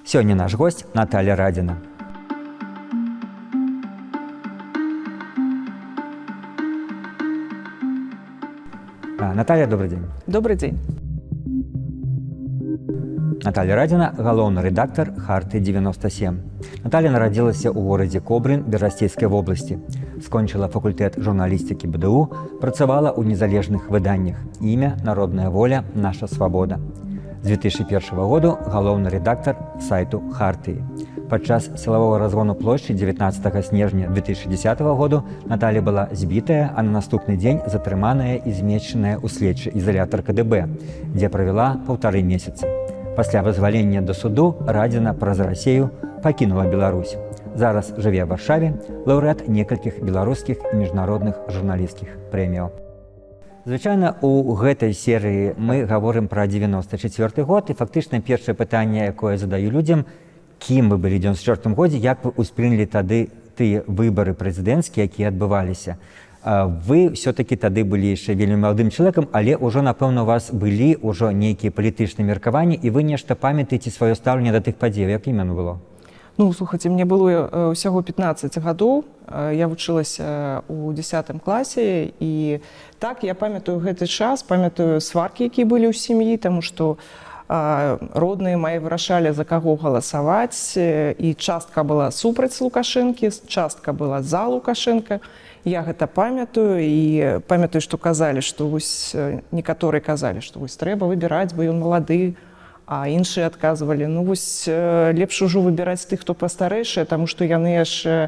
Сегодня наш гость Наталья Радина. Наталья, добрый день. Добрый день. Наталья Радина, галоўны рэдактар «Харты 97». Наталья нарадзілася ў горадзе Кобрын Берасцейскай вобласці. Скончыла факультэт журналістыкі БДУ, працавала ў незалежных выданнях «Імя», «Народная воля», «Наша свабода». З 2001 году галоўны рэдактар сайту «Хартыі». Падчас сілавога разгону плошчы 19 снежня 2010 году Наталья была збітая, а на наступны дзень затрыманая і змешчаная ў следчы ізалятар КДБ, дзе правяла 1,5 месяца. Пасля вызвалення да суду Радзіна праз Расею пакінула Беларусь. Зараз жыве ў Варшаве, лаўрэат некалькіх беларускіх і міжнародных журналісцкіх прэміяў. Звычайна, у гэтай серыі мы гаворым пра 94 год, і фактычна першае пытанне, якое задаю людзям, кім вы былі ў 94 годзе, як вы ўспрынялі тады тыя выбары прэзідэнцкія, якія адбываліся. Вы все-таки тады былі яшчэ вельмі маладым чалавекам, але ўжо, напэўна, у вас былі ўжо нейкія палітычныя меркаванні, і вы нешта памятаеце сваё стаўленне да тых падзей, як іменно было? Ну, слухайте, мне было ўсяго 15 гадоў, я вучылася ў 10 класе, і так, я памятаю гэты час, памятаю сваркі, якія былі ў сям'і, таму што родныя мае вырашалі, за каго галасаваць, і частка была супраць Лукашэнкі, частка была за Лукашенка. Я гэта памятаю, і памятаю, што казалі, што вось некаторыя казалі, што вось трэба выбіраць, бо ён малады, а іншыя адказвалі, ну вось лепш ужо выбіраць тых, хто пастарэйшыя, таму што яны яшчэ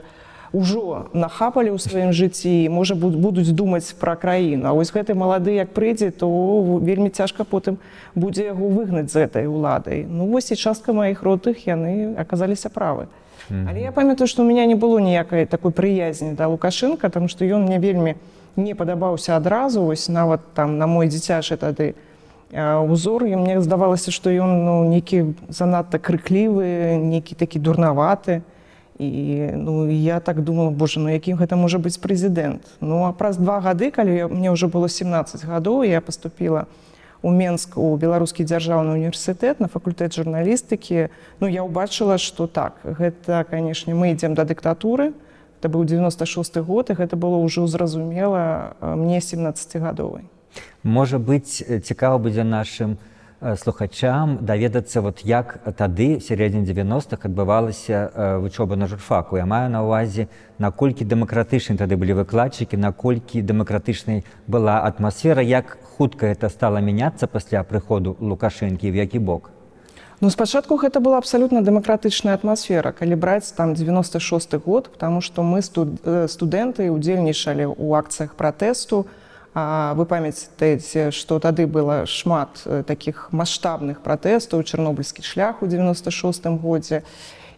ўжо нахапалі ў сваім жыцці і, можа, будуць думаць пра краіну. А вось гэты малады, як прыйдзе, то вельмі цяжка потым будзе яго выгнаць з гэтай уладай. Ну вось і частка маіх родных, яны аказаліся правы. Але я памятаю, што ў мяне не было ніякай такой прыязні да Лукашенка, таму што ён мне вельмі не падабаўся адразу, вось нават там на мой дзіцячы тады узор, і мне здавалася, што ён нейкі занадта крыклівы, нейкі такі дурнаваты. І я так думала, боже, якім гэта можа быць прэзідэнт. Ну а праз 2 гады, калі мне ўжо было 17 гадоў, я паступіла у Менск у Беларускі дзяржаўны універсітэт на факультэт журналістыкі. Ну, я ўбачыла, што так, гэта, канешне, мы ідзем да дыктатуры. Это быў 96 год, і гэта было ўжо зразумела мне 17-гадовай. Можа быць, цікава будзе нашым слухачам даведацца, як тады, в сярэдзіне 90-х, адбывалася вучоба на журфаку. Я маю на ўвазе, наколькі дэмакратычнай тады былі выкладчыкі, наколькі дэмакратычнай была атмасфера, як хутка гэта стала мяняцца пасля прыходу Лукашэнкі, в які бок? Ну, спачатку гэта была абсалютна дэмакратычная атмасфера, калі браць там 96 год, потому што мы студэнты удзельнічалі ў акцыях пратэсту. Вы памятаеце, што тады было шмат такіх маштабных пратэстаў, чарнобыльскі шлях у 96 годзе,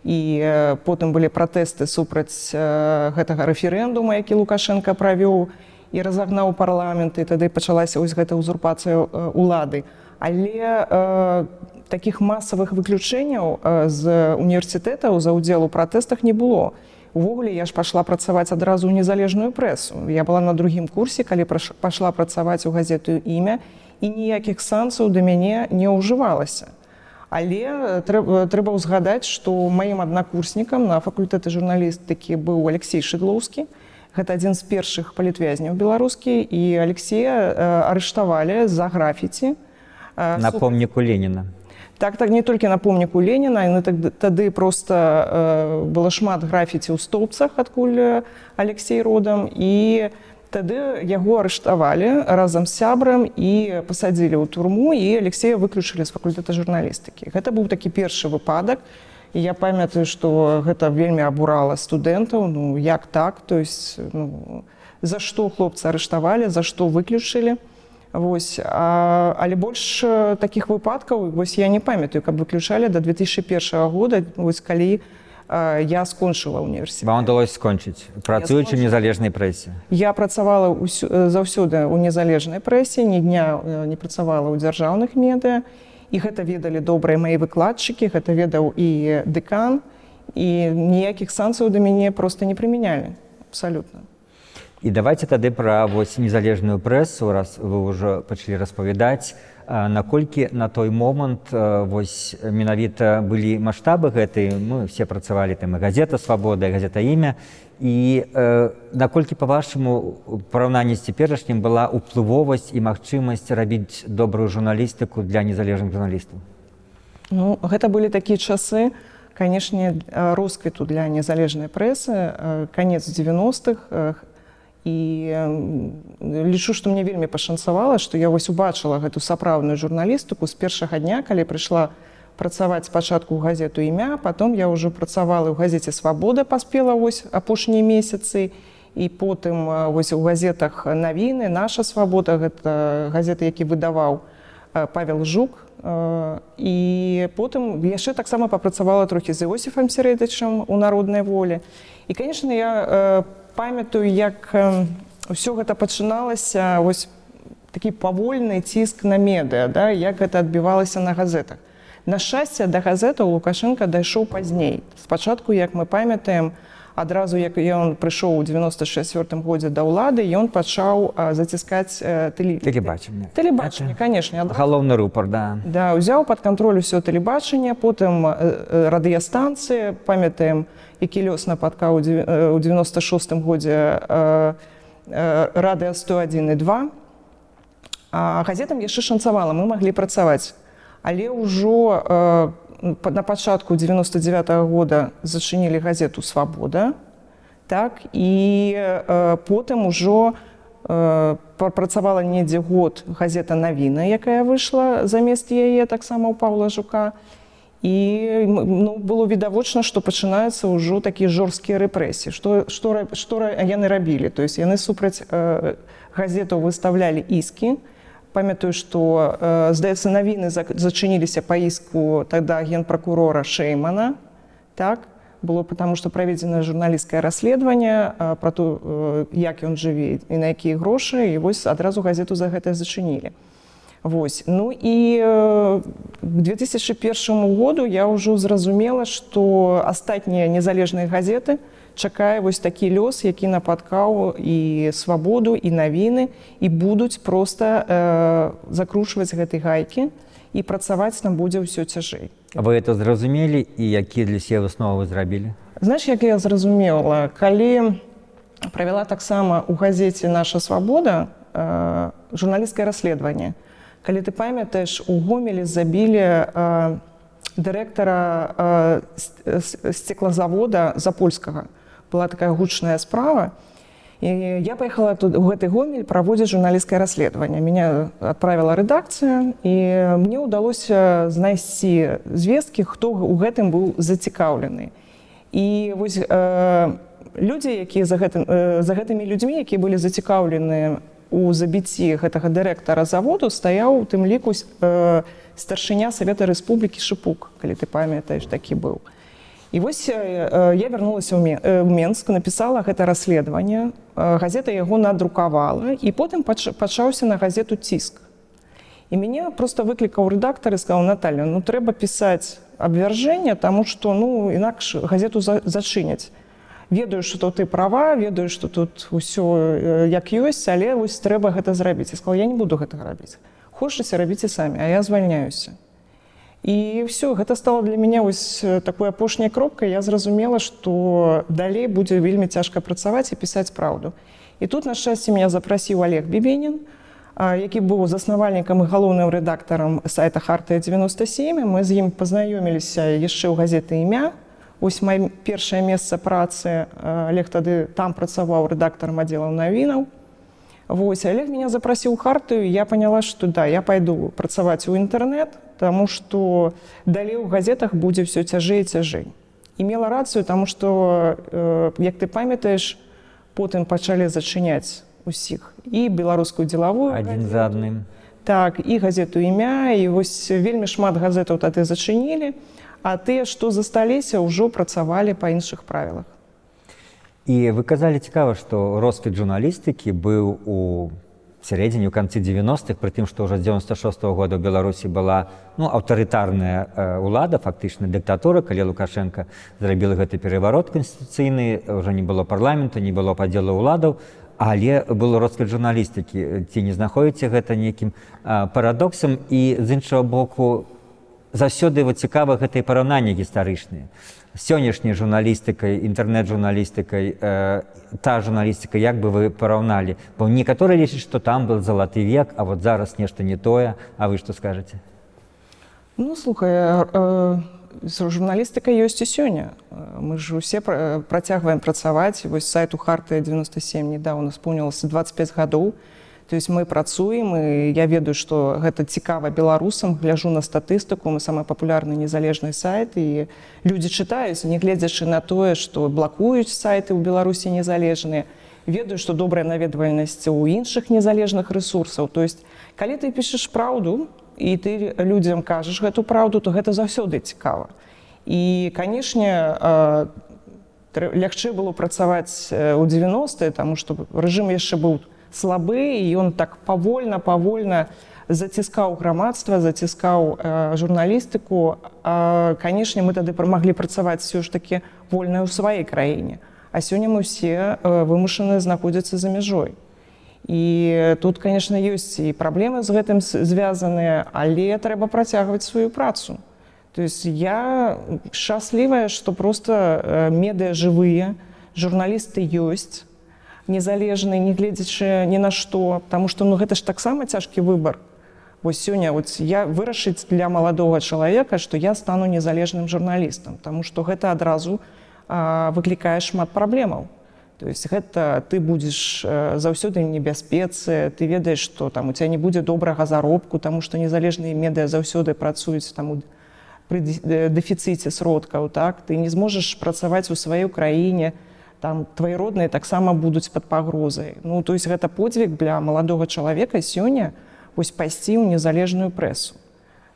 і потым былі пратэсты супраць гэтага рэферэндума, які Лукашенко правёў і разагнаў парламент, і тады пачалася вось гэта узурпацыя улады. Але такіх масавых выключэнняў з універсітэтаў за ўдзел у пратэстах не было. Увогуле, я ж пашла працаваць адразу ў незалежную прэсу. Я была на другім курсе, калі пашла працаваць у газету «Імя», і ніякіх санкцыяў да мяне не ўжывалася. Але трэба ўзгадаць, што маім аднакурснікам на факультэце журналістыкі быў Алексей Шыдлоўскі. Гэта адзін з першых палітвязняў беларускі, і Алексея арыштавалі за графіці. На помніку Леніна. Так, не толькі на помніку Леніна, тады проста было шмат графіці ў столбцах, адкуль Алексей родам, і тады яго арыштавалі разам з сябрам і пасадзілі ў турму, і Алексея выключылі з факультэта журналістыкі. Гэта быў такі першы выпадак, і я памятаю, што гэта вельмі абурала студэнтаў, ну як так, то есть, за што хлопцы арыштавалі, за што выключылі. Вось, але больш такіх выпадкаў я не памятаю, каб выключалі да 2001 года, вось, калі я скончыла універсітэт. Вам удалося скончыць, працуючы ў незалежнай прэсе? Я працавала заўсёды ў незалежнай прэсе, ні дня не працавала ў дзяржаўных медыа, і гэта ведалі добрыя мае выкладчыкі, гэта ведаў і дэкан, і ніякіх санкцыяў да мяне проста не прымянялі, абсалютна. І давайте тады пра незалежную прэсу, раз вы ўжо пачалі распавядаць. наколькі на той момант вось менавіта былі маштабы гэтай, мы все працавалі там і газета «Свабода», і газета «Імя», і наколькі па-вашаму у параўнанні з цяперашнім была ўплывовасць і магчымасць рабіць добрую журналістыку для незалежных журналістаў? Ну, гэта былі такія часы, канешне, росквіту для незалежнай прэсы, канец 90-х, і лічу, што мне вельмі пашанцавала, што я вось убачыла гэту сапраўдную журналістыку з першага дня, калі прыйшла працаваць спачатку ў газету «Імя», потом я ўжо працавала ў газеце «Свабода», паспела вось апошнія месяцы, і потым вось у газетах «Навіны», «Наша свабода», гэта газеты, які выдаваў Павел Жук, і потым яшчэ таксама папрацавала трохі з Іосіфам Середычам у «Народнай волі». І, канешне, я памятаю, як ўсё гэта пачыналася, вось такі павольны ціск на медыа, да, як гэта адбівалася на газетах. На шчасце, да газетаў Лукашенка дайшоў пазней. Спачатку, як мы памятаем, адразу як ён прыйшоў у 94-м годзе да ўлады, ён пачаў заціскаць Тэлебачанне. Тэлебачанне, канешне. Галоўны рупар, да. Да, узяў пад кантроль усё тэлебачанне, потым радыёстанцыі, памятаем, які лёс напаткаў у 96-м годзе радыё 101 і 2. А газетам яшчэ шанцавала, мы маглі працаваць. Але ўжо на пачатку 99-го года зачынілі газету «Свабода», так, і потым ужо працавала недзе год газета «Навіна», якая выйшла замест яе, таксама ў Паўла Жука. І ну, было відавочна, што пачынаюцца ўжо такія жорсткія рэпрэсіі. Што яны рабілі? То есть яны супраць газетаў выстаўлялі іскі. Памятаю, што, здаецца, «Навіны» зачыніліся па іску тада генпракурора Шеймана. Так? Было потому, што праведзена журналісцкае расследаванне пра то, як ён жыве і на якія грошы, і вось адразу газету за гэта зачынілі. Вось. Ну і к 2001 году я ўжо зразумела, што астатнія незалежныя газеты чакае вось такі лёс, які напаткаў і «Свабоду», і «Навіны», і будуць проста закручваць гэтай гайкі, і працаваць там будзе ўсё цяжэй. Вы это зразумелі, і якія для сябе высновы вы зрабілі? Знаеш, як я зразумела, калі правяла таксама ў газеце «Наша свабода» журналісцкае расследаванне, калі ты памятаеш, у Гомелі забілі дырэктара стеклазавода запольскага. Была такая гучная справа. І я паехала тут, у гэты Гомель праводзіць журналісцкае расследаванне. Мяне адправіла рэдакцыя, і мне ўдалося знайсці звесткі, хто ў гэтым быў зацікаўлены. І вось людзі, якія за гэтымі людзьмі, якія былі зацікаўлены у забіцці гэтага дырэктара заводу, стаяў у тым ліку старшыня Савета Рэспублікі Шыпук, калі ты памятаеш, такі быў. І вось я вярнулася ў Менск, напісала гэта расследаванне, газета яго надрукавала, і потым пачаўся на газету ціск. І мяне проста выклікаў рэдактар і сказаў: «Наталья, ну трэба пісаць абвяржэнне, таму што ну, інакш газету зачыняць. Ведаю, што ты права, ведаю, што тут усё як ёсць, але вось трэба гэта зрабіць». Я сказала: «Я не буду гэтага рабіць. Хочаце, рабіце самі, а я звальняюся». І ўсё, гэта стало для мяне вось такой апошняй кропкай. Я зразумела, што далей будзе вельмі цяжка працаваць і пісаць праўду. І тут, на шчасце, меня запрасіў Олег Бібенін, які быў заснавальнікам і галоўным рэдактарам сайта «Хартыя-97». Мы з ім пазнаёміліся яшчэ ў газеты «Імя». Вось маё першае месца працы. Олег тады там працаваў рэдактарам аддзелаў навінаў. Вось, Олег меня запрасіў у «Хартыю», і я поняла, што да, я пайду працаваць у інтэрнэт, таму што далей у газетах будзе ўсё цяжэй і цяжэй. І мела рацыю, таму што, як ты памятаеш, потым пачалі зачыняць усіх. І беларускую дзелавую адзін за адным. Так, і газету «Імя», і вось вельмі шмат газетаў тады зачынілі, а тыя, што засталіся, ўжо працавалі па іншых правілах. І вы казалі цікава, што росквіт журналістыкі быў у сярэдзіне, у канцы 90-х, пры тым, што ўжо з 96-го года ў Беларусі была аўтарытарная ўлада, фактычна дыктатура, калі Лукашенка зрабіў гэты пераварот канстытуцыйны, ўжо не было парламенту, не было падзелу ўладаў, Але был росквіт журналістыкі. Ці не знаходзіце гэта нейкім парадоксам? І з іншага боку, заўсёды цікава гэтыя параўнанні гістарычныя. Сённяшняй журналістыкай, інтэрнэт-журналістыкай, та журналістыка, як бы вы параўналі? Бо некаторыя лічаць, што там был залаты век, а вот зараз нешта не тое. А вы што скажаце? Ну, слухай, журналістыка ёсць і сёння. Мы ж усе працягваем працаваць. Вось сайту Хартыя 97 недавно споўнілася 25 гадоў. То есть мы працуем, і я ведаю, што гэта цікава беларусам, гляжу на статыстыку, мы самы папулярны незалежны сайт, і людзі чытаюць, не гледзячы на тое, што блакуюць сайты ў Беларусі незалежныя. Ведаю, што добрая наведвальнасць у іншых незалежных рэсурсаў. То есть, калі ты пішаш праўду, і ты людзям кажаш гэту праўду, то гэта заўсёды цікава. І, канешне, лягчэй было працаваць у 90-е, таму што рэжым яшчэ быў слабы, і ён так павольна заціскаў грамадства, заціскаў журналістыку. Канешне, мы тады маглі працаваць ўсё ж такі вольна ў сваёй краіне. А сёння мы ўсе вымушаны знаходзіцца за мяжой. І тут, конечно, ёсць і праблемы з гэтым звязаныя, але трэба працягваць сваю працу. То есть я шчаслівая, што проста медыа жывыя, журналісты ёсць, незалежныя, не гледзячы ні на што, таму што гэта ж таксама цяжкі выбар. Вось сёння я вырашыць для маладога чалавека, што я стану незалежным журналістам, таму што гэта адразу выклікае шмат праблемаў. То есть гэта ты будзеш заўсёды ў небяспецы, ты ведаеш, што там у цябе не будзе добрага заробку, таму што незалежныя медыа заўсёды працуюць там пры дэфіцыце сродкаў, так? Ты не зможаш працаваць у сваёй краіне, там твои родныя таксама будуць пад пагрозай. Ну, то есть гэта подзвіг для маладога чалавека сёння вось пайсці ў незалежную прэсу.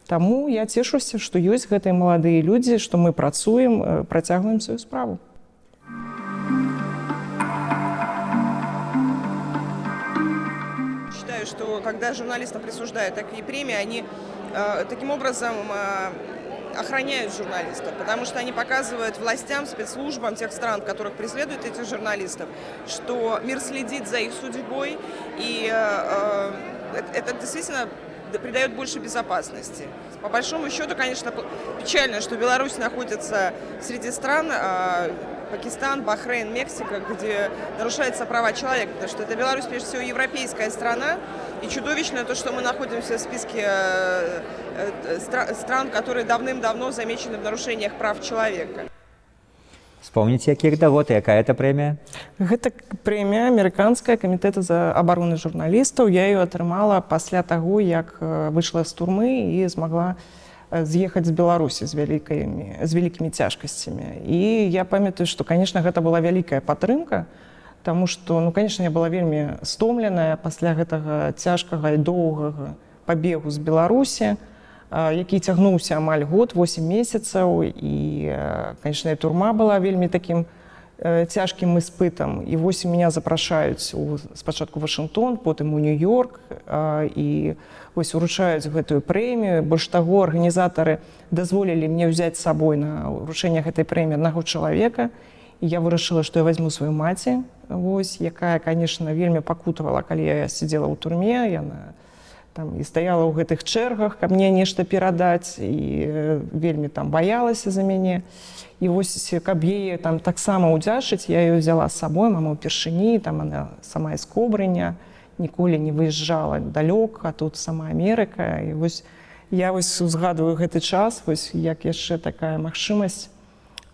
Таму я цешуся, што ёсць гэтыя маладыя людзі, што мы працуем, працягваем сваю справу. Считаю, что когда журналистам присуждают такие премии, они таким образом охраняют журналистов, потому что они показывают властям, спецслужбам тех стран, которых преследуют этих журналистов, что мир следит за их судьбой, и это действительно придает больше безопасности. По большому счету, конечно, печально, что Беларусь находится среди стран, Пакистан, Бахрейн, Мексика, где нарушаются права человека, потому что это Беларусь, прежде всего, европейская страна, и чудовищно то, что мы находимся в списке стран, которые давным-давно замечены в нарушениях прав человека. Вспомните, якіх дагод, якая это прэмія? Гэта прэмія амерыканская камітэта за абароны журналістаў. Я ее атрымала пасля таго, як выйшла з турмы і змагла з'ехаць з Беларусі з вялікімі цяжкасцямі. І я памятаю, што, конечно, гэта была вялікая падтрымка, таму што, ну, конечно, я была вельмі стомленая пасля гэтага цяжкага і доўгага пабегу з Беларусі, які цягнуўся амаль год, 8 месяцаў, і, конечно, турма была вельмі такім цяжкім іспытам. І вось меня запрашаюць спачатку Вашынгтон, потым у Нью-Йорк, і вось уручаюць гэтую прэмію. Больш таго, арганізатары дазволілі мне ўзяць з сабой на ўручэнне гэтай прэміі аднаго чалавека. І я вырашыла, што я вазьму сваю маці, вось, якая, конечно, вельмі пакутавала, калі я сидзела ў турме. Яна там і стаяла ў гэтых чэргах, каб мне нешта перадаць, і вельмі там баялася за мяне. І вось, каб яе там таксама ўдзячыць, я ее взяла з сабой, мама ўпершыні, там она сама з Кобрыня, ніколі не выязджала далёк, а тут сама Амерыка. І вось я вось узгадываю гэты час, вось як яшчэ такая магчымасць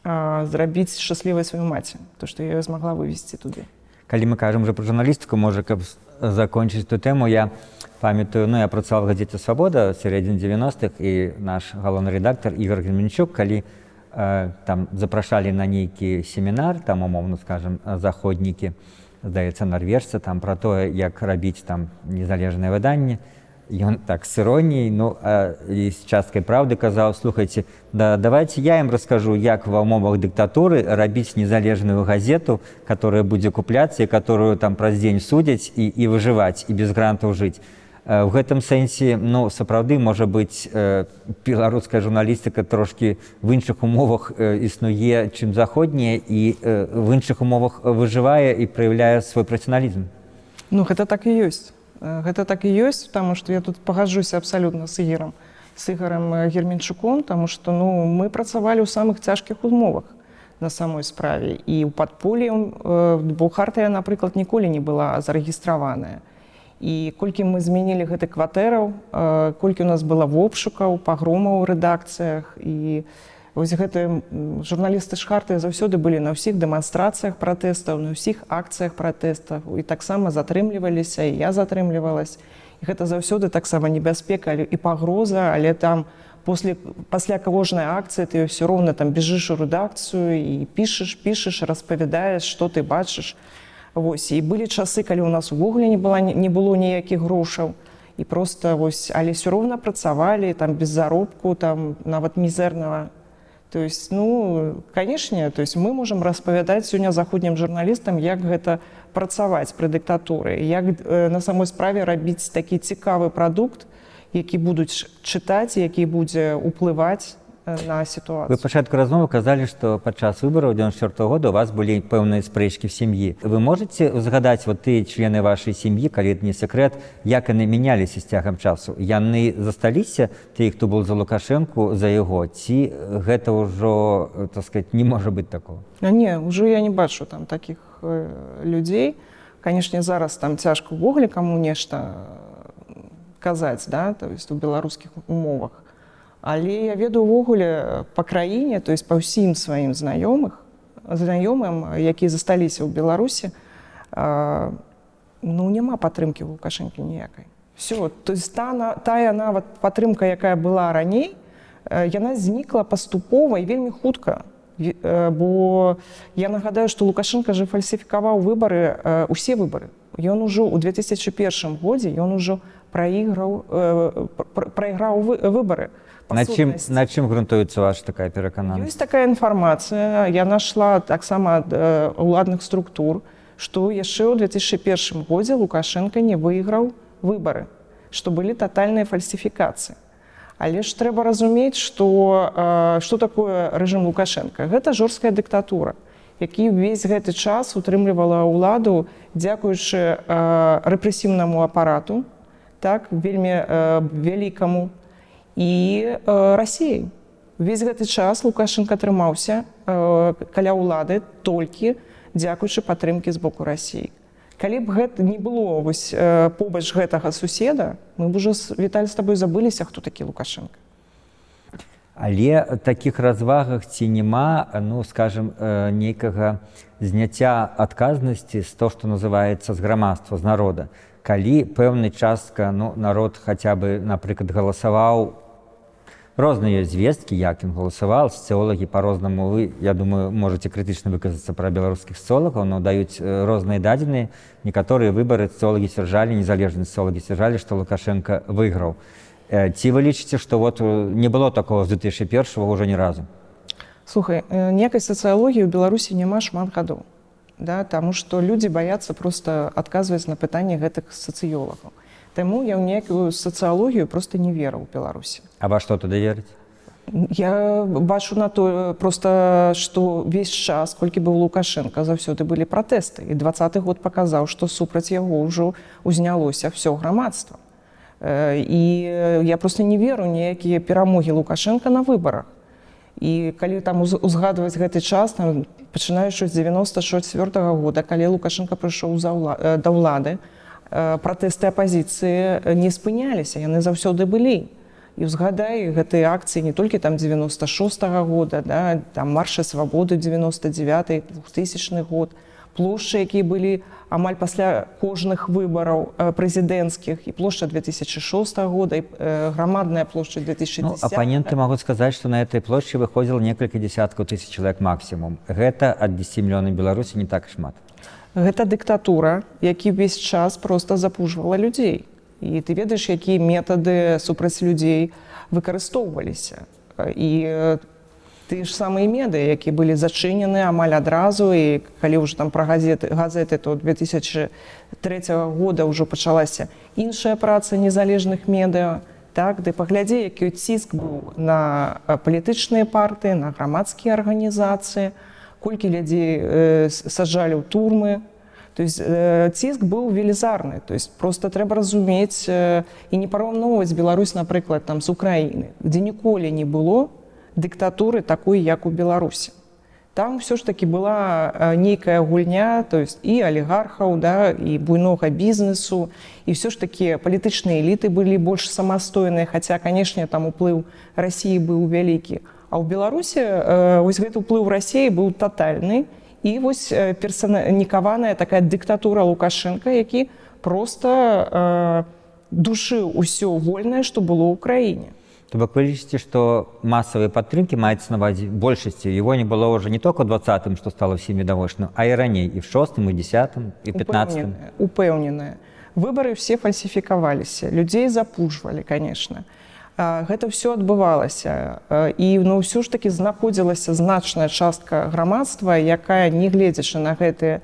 зрабіць шчаслівай сваю маці, то што я ее змагла вывезці туды. Калі мы кажам уже пра журналістыку, можа, каб закончыць эту тэму, я памятаю, я працаваў в газеце «Свабода» в сярэдзіне 90-х, і наш галоўны рэдактар Ігор Гельменчук, калі там запрашалі на нейкі семінар, там, умоўно скажем, заходнікі, здаецца, нарвежцы, там пра тое, як рабіць там незалежнае выданне, ён так с іроніяй, і з часткай праўды казаў: слухайце, давайте я ім раскажу, як ва ўмовах дыктатуры рабіць незалежную газету, которая будзе купляцца, і которую там праз дзень судзяць і выжываць, і без грантаў жыць. В гэтым сэнсе, сапраўды, можа быць, беларуская журналістыка трошкі в іншых умовах існуе, чым заходняя, і в іншых умовах выжывае і праяўляе свой прафесіяналізм. Ну, гэта так і ёсць. Гэта так і ёсць, потому что я тут пагаджуся абсалютна з Ігарам Герменчуком, тому што ну, мы працавалі ў самых цяжкіх умовах на самой справе. І ў падполі, бо хартыя, напрыклад, ніколі не была зарэгістраваная. І колькі мы змянілі гэтых кватэраў, колькі у нас было обшукаў, пагромаў у рэдакцыях. І вось гэтыя журналісты ж хартыя заўсёды былі на ўсіх дэманстрацыях пратэстаў, на ўсіх акцыях пратэстаў. І таксама затрымліваліся, і я затрымлівалась. І гэта заўсёды таксама небяспека і пагроза, але там пасля кожнай акцыі ты ўсё роўна там бежыш у рэдакцыю і пішаш, распавядаеш, што ты бачыш. Вось. І былі часы, калі у нас увогуле не было ніякіх грошаў. І проста вось, але ўсё роўна працавалі там без заробку, там нават мізэрнага. То есть, ну, канешне, то есть мы можам распавядаць сёння заходнім журналістам, як гэта працаваць пры дыктатуры, як на самой справе рабіць такі цікавы прадукт, які будуць чытаць, які будзе ўплываць на сітуацыю. Вы пачатку размовы казалі, што падчас выбараў 94 года у вас былі пэўныя спрэчкі в сям'і. Вы можаце згадаць вот тыя члены вашай сям'і, калі это не секрет, як яны мяняліся з цягам часу? Яны засталіся, тыя, хто быў за Лукашэнку, за яго, ці гэта ўжо, так сказать, не можа быць такого? Не, ўжо я не бачу там такіх людзей. Канешне, зараз там цяжка ўвогуле каму нешта казаць, да, то есть у беларускіх умовах. Але я ведаю ўвогуле па краіне, то есть па ўсім сваім знаёмым, якія засталіся ў Беларусі, ну, няма падтрымкі ў Лукашэнкі ніякай. Всё, то есть тая нават падтрымка, якая была раней, яна знікла паступова і вельмі хутка. Бо я нагадаю, што Лукашенко же фальсіфікаваў выбары, усе выбары. Ён ужо ў 2001 годзе ён ужо прайграў выбары. На чым грунтуецца ваша такая перакананасць? Ёсць такая інфармацыя, я нашла таксама ад уладных структур, што яшчэ ў 2001 годзе Лукашенко не выйграў выбары, што былі татальныя фальсіфікацыі. Але ж трэба разумець, што такое рэжым Лукашенка. Гэта жорсткая дыктатура, які ўвесь гэты час утрымлівала ўладу дзякуючы рэпрэсіўнаму апарату, так, вельмі вялікаму, і Расіяй. Увесь гэты час Лукашенко трымаўся каля ўлады толькі дзякуючы падтрымкі з боку Расіі. Калі б гэта не было вось, побач гэтага суседа, мы б ужо, Віталь, з табой забыліся, хто такі Лукашенко. Але такіх развагах ці няма, ну, скажем, нейкага зняцця адказнасці з то, што называецца з грамадства, з народа. Калі пэўная частка, ну, народ хаця бы, напрыклад, галасаваў, розныя звесткі, як ён галасаваў, сацыолагі па-рознаму, вы, я думаю, можаце крытычна выказацца пра беларускіх сацыолагаў, но даюць розныя дадзеныя. Некаторыя выбары сацыолагі сцвярджалі, незалежныя сацыолагі сцвярджалі, што Лукашенко выйграў. Ці вы лічыце, што вот не было такого з 2001-го ўжо ні разу? Слухай, ніякай сацыялогіі ў Беларусі няма шмат гадоў, да, таму што людзі баяцца проста адказваць на пытанні гэтых сацыёлагаў. Таму я ў ніякую сацыялогію проста не веру ў Беларусі. А ва што тады верыць? Я бачу на то, проста, што весь час, колькі быў Лукашенко, заўсёды былі пратэсты. І 20-й год паказаў, што супраць яго ўжо узнялося ўсё грамадства. І я проста не веру ніякія перамогі Лукашенка на выбарах. І калі там узгадваць гэты час, там, пачынаючы з 94-го года, калі Лукашенко прыйшоў да ўлады, пратэсты апазіцыі не спыняліся, яны заўсёды былі. І ўзгадай гэтыя акцыі не толькі там 96-го года, да, там маршы свабоды 99-й, 2000 год, плошчы, якія былі амаль пасля кожных выбараў прэзідэнцкіх, і плошча 2006 года, і грамадная плошча 2010. Ну, апаненты могуць сказаць, што на этой плошчы выходзіла некалькі дзесяткаў тысяч чалавек максімум. Гэта ад 10 мільёнаў Беларусі не так шмат. Гэта дыктатура, які ўвесь час проста запужвала людзей. І ты ведаеш, якія метады супраць людзей выкарыстоўваліся. І тыя ж самыя медыа, якія былі зачынены амаль адразу, і калі ўжо там пра газеты, то 2003 года ўжо пачалася іншая праца незалежных медыа. Так, ды паглядзі, які ціск быў на палітычныя партыі, на грамадскія арганізацыі, колькі людзей саджалі ў турмы. То есть ціск быў велізарны, то есть просто трэба разумець і не параўноўваць Беларусь, напрыклад, там з Украіны, дзе ніколі не было дыктатуры такой, як у Беларусі. Там все ж таки была нейкая гульня, то есть і алігархаў, да, і буйнога бізнесу, і все ж таки палітычныя эліты былі больш самастойныя, хаця, канешне, там уплыў Расіі быў вялікі. А ў Беларусі вось гэты ўплыў Расіі быў татальны, і вось персаніфікаваная такая дыктатура Лукашенка, які проста душыў усё вольнае, што было ў краіне. То бок вы лічыце, што масавай падтрымкі маецца на ўвазе большасці. Его не было ўжо не толькі ў 20-м, што стало всім відавочным, а і раней, і в 6-м, і 10-м, і 15-м. Упэўненая. Выбары все фальсіфікаваліся, людзей запужвалі, конечно. Гэта ўсё адбывалася. І ўсё ж такі знаходзілася значная частка грамадства, якая, не гледзячы на гэтыя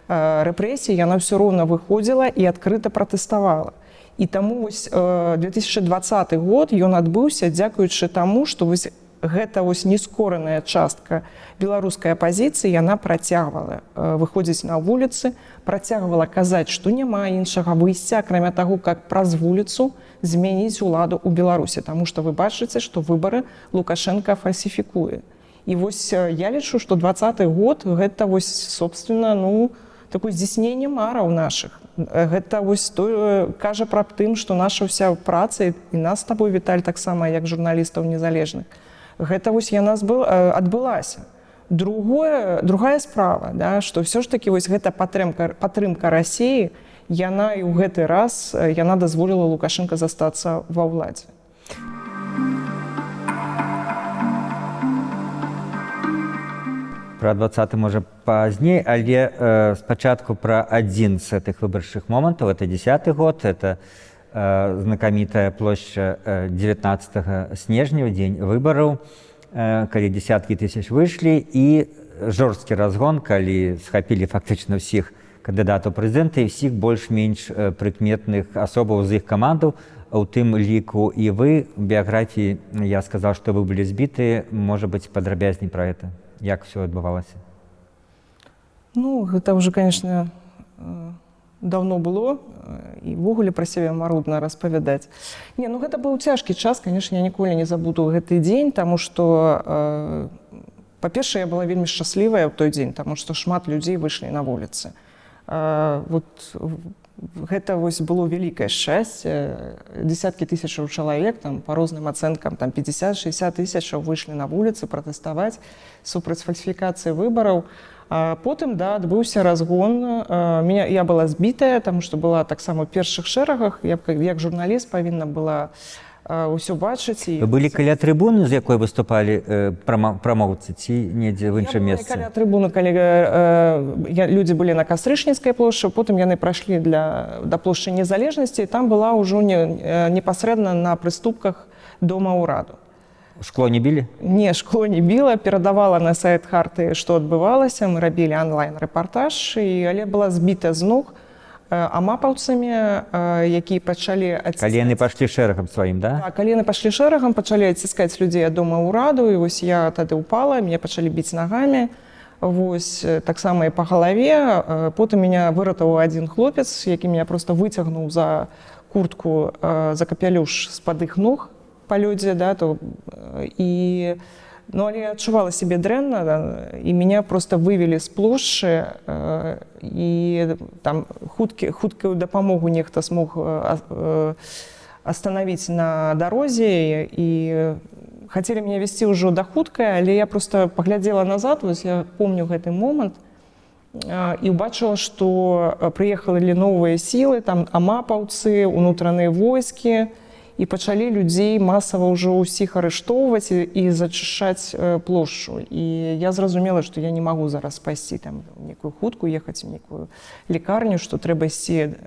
рэпрэсіі, яна ўсё роўна выходзіла і адкрыта пратэставала. І таму вось 2020 год ён адбыўся дзякуючы таму, што вось гэта вось нескораная частка беларускай апазіцыі, яна працягвала выходзіць на вуліцы, працягвала казаць, што няма іншага выйсця, акрамя таго, как праз вуліцу змяніць уладу ў Беларусі, таму што вы бачыце, што выбары Лукашенко фальсіфікуе. І вось я лічу, што 2020 год гэта вось, собственно, такое здзейсненне мараў нашых. Гэта вось тое кажа пра тым, што наша ўся праца, і нас з табой, Віталь, таксама як журналістаў незалежных, гэта вось яна адбылася. Другая справа, да, што ўсё ж такі вось гэта падтрымка Расіі, яна і ў гэты раз яна дазволіла Лукашенко застацца ва ўладзе. Пра 20-й можа пазней, але спачатку пра адзін з гэтых выбарчых момантаў. Это 10-й год, это знакамітая плошча 19 снежня, ў дзень выбараў, калі дзесяткі тысяч выйшлі, і жорсткі разгон, калі схапілі фактычна ўсіх кандыдатаў прэзідэнта і ўсіх больш-менш прыкметных асобаў з іх камандаў, у тым ліку і вы. У біяграфіі я сказаў, што вы былі збіты, можа быць, падрабязней пра гэта. Як все адбывалася? Гэта ўжо, конечно, давно было, і ўвогуле пра сябе марудна распавядаць. Гэта быў цяжкі час, конечно, я ніколі не забуду гэты дзень, таму што, па-першае, я была вельмі шчаслівая ў той дзень, таму што шмат людзей выйшлі на вуліцы. Гэта вось было вялікае шчасце. Десяткі тысячаў чалавек, па розным ацэнкам, 50-60 тысячаў выйшлі на вуліцы пратэставаць супраць фальсіфікацыі выбараў. Потым, адбыўся разгон. Я была збітая, таму што была таксама ў першых шэрагах. Я як журналіст павінна была ўсё бачыць. Вы былі каля трыбуны, з якой выступалі прамоўцы, ці недзе в іншым месцы? Я была каля трыбуны, калі людзі былі на Кастрычніцкай плошчы, потым яны прайшлі да плошчы Незалежнасці, і там была ўжо непасрэдна на прыступках дома ўраду. Шкло не білі? Не, шкло не біла, перадавала на сайт Харты, што адбывалася, мы рабілі онлайн-рэпартаж, але была збіта з ног амапаўцамі, якія пачалі адціскаць... Калі яны пашлі шэрагам сваім, да? Так, калі яны пашлі шэрагам, пачалі адціскаць людзей ад дома ўраду, і вось я тады ўпала, мяне пачалі біць нагамі, вось таксама і па галаве. Потым мяне выратаваў адзін хлопец, які мяне проста выцягнуў за куртку, за капялюш з-пад іх ног па лёдзе, але я адчувала сябе дрэнна, і мяне проста вывелі з плошчы, і там хуткую дапамогу нехта смог астанавіць на дарозе, і хацелі мяне весці ўжо да хуткай, але я проста паглядзела назад, вось я помню гэты момант, і ўбачыла, што прыехалі новыя сілы, там амапаўцы, унутраныя войскі, і пачалі людзей масава ўжо ўсіх арыштоўваць і зачышаць плошчу. І я зразумела, што я не магу зараз пайсці там некую хутку, ехаць у некую лекарню, што трэба ісці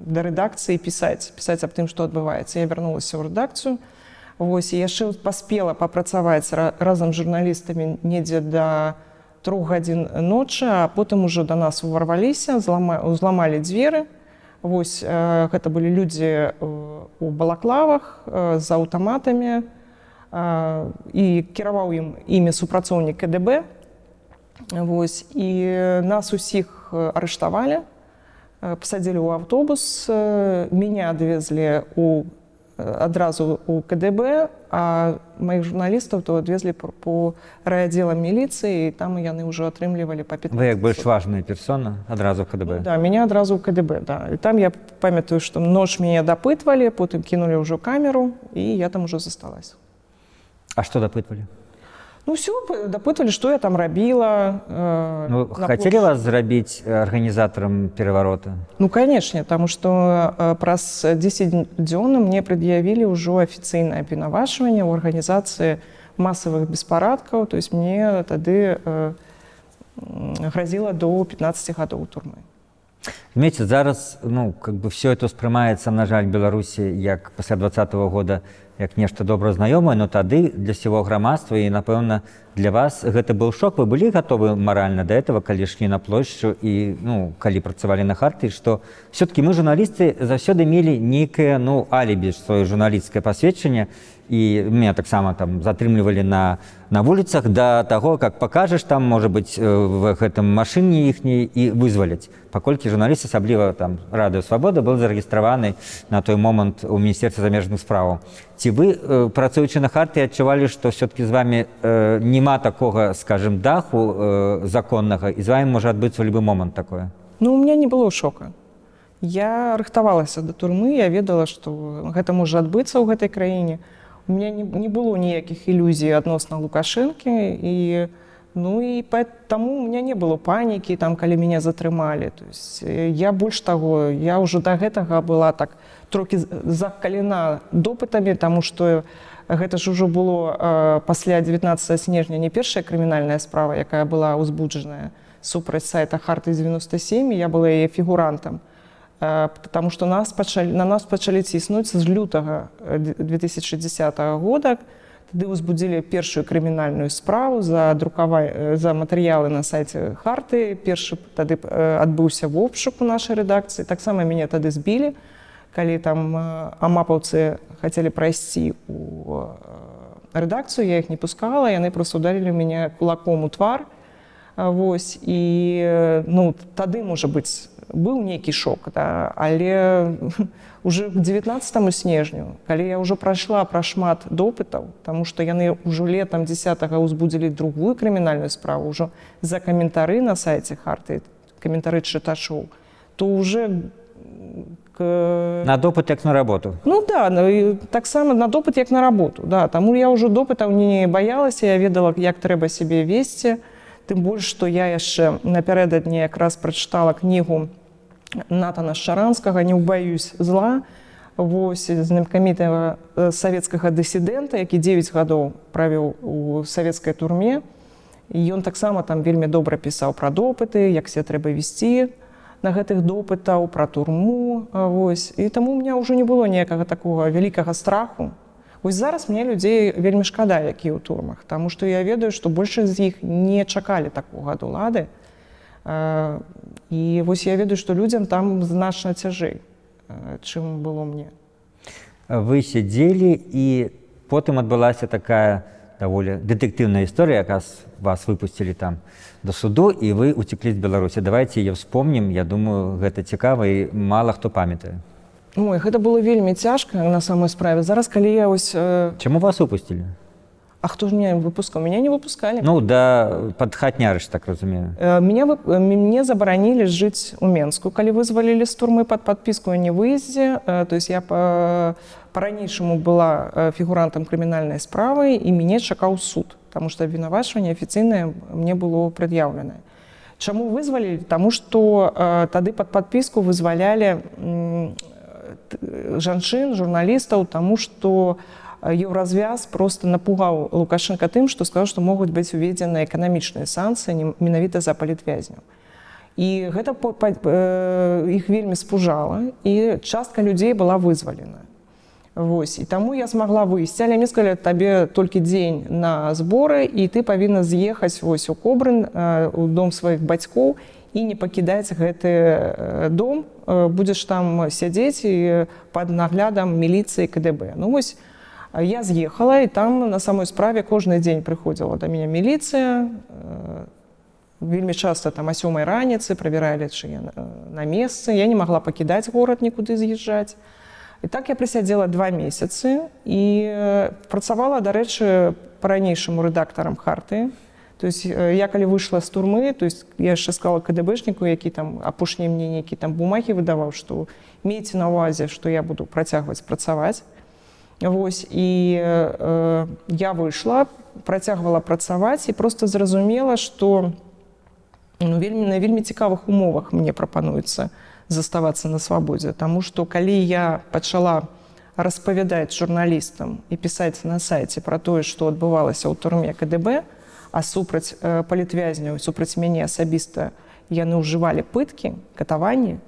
да рэдакцыі і пісаць аб тым, што адбываецца. Я вярнулася ў рэдакцыю. Вось, і яшчэ паспела папрацаваць разам з журналістамі недзе да 3 гадзін ночы, а потым ужо да нас уварваліся, узламалі дзверы. Вось, гэта былі людзі у балаклавах з аўтаматамі, і кіраваў імі супрацоўнік КДБ. Вось, і нас усіх арыштавалі, Посадили ў аўтобус, меня адвезлі адразу у КДБ, а моих журналістаў то адвезлі по райаддзелам міліцыі, і там яны ўжо атрымлівалі па 15. Вы як больш важная персона адразу в КДБ? Да, меня адразу ў КДБ, да. І там я памятаю, што ноч мяне дапытвалі, потым кінулі ўжо камеру, і я там ужо засталась. А што дапытвалі? Ну, все, дапытвалі, што я там рабіла. Ну, хацелі вас зрабіць арганізатарам пераварота? Ну, канешне, таму што праз 10 дзён мне прад'явілі ўжо афіцыйнае абвінавачванне ў арганізацыі масавых беспарадкаў, то есть мне тады грозіла до 15 гадоў турмы. Знаете, зараз, ну, как бы все это успрымаецца, на жаль, Беларусі, як пасля 20-го года, як нешта добра знаёмае, но тады для всего грамадства і, напэўна, для вас гэта быў шок. Вы былі гатовы маральна да этого, калі ішлі на плошчу і, ну, калі працавалі на Хартыі, што все-таки мы, журналісты, заўсёды мелі нейкае, ну, алібі, сваё журналісцкае пасведчанне, і меня таксама там затрымлівалі на вуліцах да таго, как пакажаш там, можа быць, в гэтым машыне іхняй і вызваляць. Паколькі журналіст, асабліва там Радыё Свабода, быў зарэгістраваны на той момант у Міністэрстве замежных справаў. Ці вы, працуючы на Хартыі, адчувалі, што все-таки з вами нема такога, скажем, даху законнага, і з вами можа адбыцца ў любы момант такое? Ну, у меня не было шока. Я рыхтавалася да турмы, я ведала, што гэта можа адбыцца ў гэтай краіне. У меня не было ніякіх ілюзій адносна Лукашэнкі, і, ну, і таму у меня не было панікі, там, калі мяне затрымалі. То есть, я больш таго, я ўжо да гэтага была так трохі закалена допытамі, таму што гэта ж ужо было пасля 19 снежня не першая крымінальная справа, якая была ўзбуджаная супраць сайта Хартыі 97, я была яе фігурантам. Потому что на нас пачалі ціснуць з лютага 2010 года. Тады ўзбудзілі першую крымінальную справу за матэрыялы на сайце Хартыі. Першы тады адбыўся вобшук у нашай рэдакцыі. Таксама мяне тады збілі, калі там амапаўцы хацелі прайсці ў рэдакцыю, я іх не пускала, яны проста ударілі мяне кулаком у твар. Вось, і, ну, тады, можа быць, быў нейкі шок, да? Але уже к 19 снежню, калі я ўжо прайшла пра шмат допытаў, таму што яны ўжо летам 10-го ўзбудзілі другую крымінальную справу, ўжо за каментары на сайце Хартыі, каментары чытачоў, то уже на допыт як на работу? Ну да, таксама на допыт як на работу, да. Таму я ўжо допытаў не баялася, я ведала, як трэба сябе весці. Тым больш, што я яшчэ напярэдадні якраз прачытала кнігу Натана Шаранскага «Не ўбаюсь зла», вось, знакамітага савецкага дысідэнта, які 9 гадоў правіў у савецкай турме. І ён таксама там вельмі добра пісаў пра допыты, як себе трэба весці на гэтых допытаў, пра турму. Вось. І таму у меня ўжо не было ніякага такога вялікага страху. Вось зараз мне людзей вельмі шкада, якія ў турмах, таму што я ведаю, што большасць з іх не чакалі такога ад улады. І вось я ведаю, што людзям там значна цяжэй, чым было мне. Вы сядзелі, і потым адбылася такая даволі дэтэктыўная історыя, яказ вас выпусцілі там да суду, і вы уцеклі з Беларусі. Давайте яе вспомнім, я думаю, гэта цікава, і мала хто памятае. Ой, гэта было вельмі цяжка на самой справе. Зараз, калі я ось... Чаму вас выпусцілі? А хто ж меня выпускал? Меня не выпускали. Ну, да, пад хатнярыш, так разумею. Мне забаранілі жыць у Менску, калі вызвалілі з турмы пад падпіску о невыездзе. То есть я па-ранейшаму была фігурантам крымінальнай справы, і мяне чакаў суд, таму што абвінавачванне афіцыйнае мне было прад'яўленае. Чаму вызвалілі? Таму што тады пад падпіску вызвалялі жанчын, журналістаў, таму што Еўразвяз просто напугаў Лукашенка тым, што сказаў, што могуць быць уведзены эканамічныя санкцыі менавіта за палітвязняў. І гэта іх вельмі спужала, і частка людзей была вызвалена. Вось. І таму я змагла выйсці, але мне сказалі, табе толькі дзень на зборы, і ты павінна з'ехаць вось у Кобрын, у дом сваіх бацькоў, і не пакідаць гэты дом, будзеш там сядзець і пад наглядам міліцыі КДБ. Ну вось, я з'ехала, і там на самой справе кожны дзень прыходзіла да мяне міліцыя, Вельмі часто там о 7 раніцы правяралі, чи я на месцы. Я не могла пакідаць горад, нікуды з'язджаць. І так я прысядзела 2 месяцы і працавала, дарэчы, па-ранейшаму рэдактарам «Харты». То есть я калі выйшла з турмы, то есть я яшчэ сказала КДБшніку, які там апошнія мне нейкі там бумагі выдаваў, што мейце на ўвазе, што я буду працягваць працаваць. Вось, і я выйшла, працягвала працаваць і проста зразумела, што на вельмі цікавых умовах мне прапануецца заставацца на свабодзе. Таму што калі я пачала распавядаць журналістам і пісаць на сайце пра тое, што адбывалася ў турме КДБ, а супраць палітвязняў, супраць мяне асабіста яны ўжывалі пыткі, катаванні,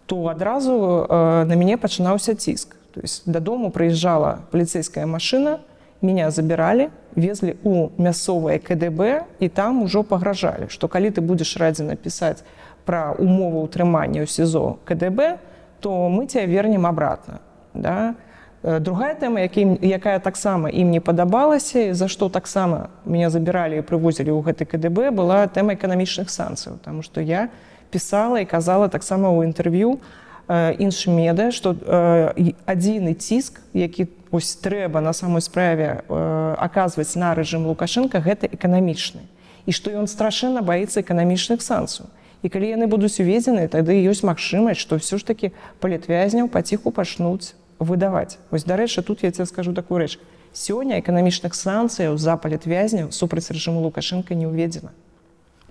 то адразу на мяне пачынаўся ціск. То есть дадому прыязджала паліцэйская машына, меня забіралі, везлі ў мясцовае КДБ і там ужо пагражалі, што калі ты будзеш радзіна пісаць пра умовы ўтрымання ў СІЗО КДБ, то мы цябе вернем абратна. Да? Другая тэма, якая таксама ім не падабалася, за што таксама меня забіралі і прывозілі ў гэты КДБ, была тэма эканамічных санкцыяў, таму што я пісала і казала таксама ў інтэрв'ю іншым медыа, што адзіны ціск, які ось трэба на самой справе аказваць на рэжым Лукашенка, гэта эканамічны. І што ён страшэнна баіцца эканамічных санкцыяў. І калі яны будуць уведзены, тады ёсць магчымасць, што ўсё ж такі палітвязняў паціху пачнуць выдаваць. Вось, дарэчы, тут я тебе скажу такую рэч. Сёння эканамічных санкцыяў за палітвязняў супраць рэжыму Лукашенка не ўведзена.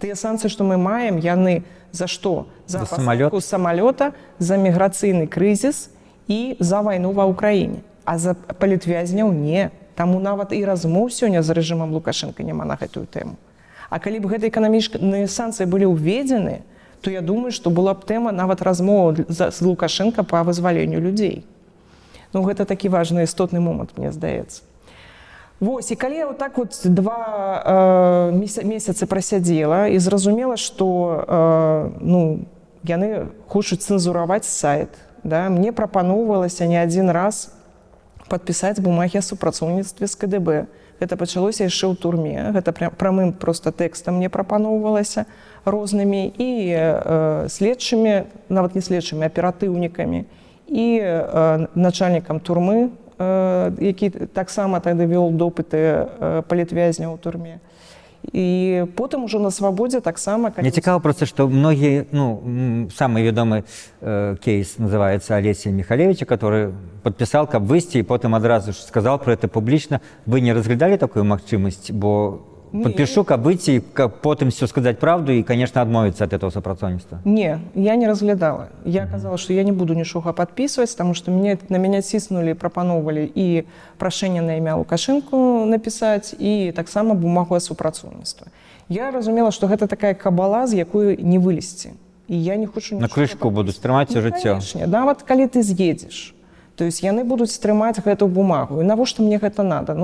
Тыя санкцыі, што мы маем, яны за што? За пасадку самалёта, за міграцыйны крызіс і за вайну ва ўкраіне. А за палітвязняў не. Таму нават і размоў сёння з рэжымам Лукашенка няма на гэтую тэму. А калі б гэтыя эканамічныя санкцыі былі ўведзены, то я думаю, што была б тэма нават размоваў з Лукашенка па вызваленню людзей. Ну, гэта такі важны істотны момант, мне здаецца. Вось, і калі я так вот 2 месяцы прасядзела і зразумела, што яны хочуць цэнзураваць сайт, да, мне прапаноўвалася не адзін раз падпісаць бумагі о супрацоўніцтве з КДБ. Гэта пачалося яшчэ ў турме, гэта прамым проста тэкстам мне прапаноўвалася рознымі і следчымі, нават не следчымі, аператыўнікамі, і начальнікам турмы, які таксама тады вёл допыты палітвязняў у турме. І потым ужо на свабодзе таксама... Мне цікава проста, што многія, самы вядомы кейс называецца Алексія Михалевича, который падпісаў, каб выйсці, і потым адразу ж сказаў пра гэта публічна. Вы не разглядалі такую магчымасць, бо падпішу, каб выйсці, каб потым все сказаць правду і, конечно, адмовіцца ад этого супрацоўніцтва? Не, я не разглядала. Я казала, што я не буду нічога падпісваць, таму што на мяне ціснулі, прапаноўвалі і прашэнне на імя Лукашэнку напісаць, і таксама бумагу о супрацоўніцтве. Я разумела, што гэта такая кабала, з якой не вылезці. І я не хочу нічога. На крышку будуць трымаць усё жыццё. Канечне, нават калі ты з'едзеш. То есть яны будуць трымаць гэту бумагу. І навошта мне гэта надо?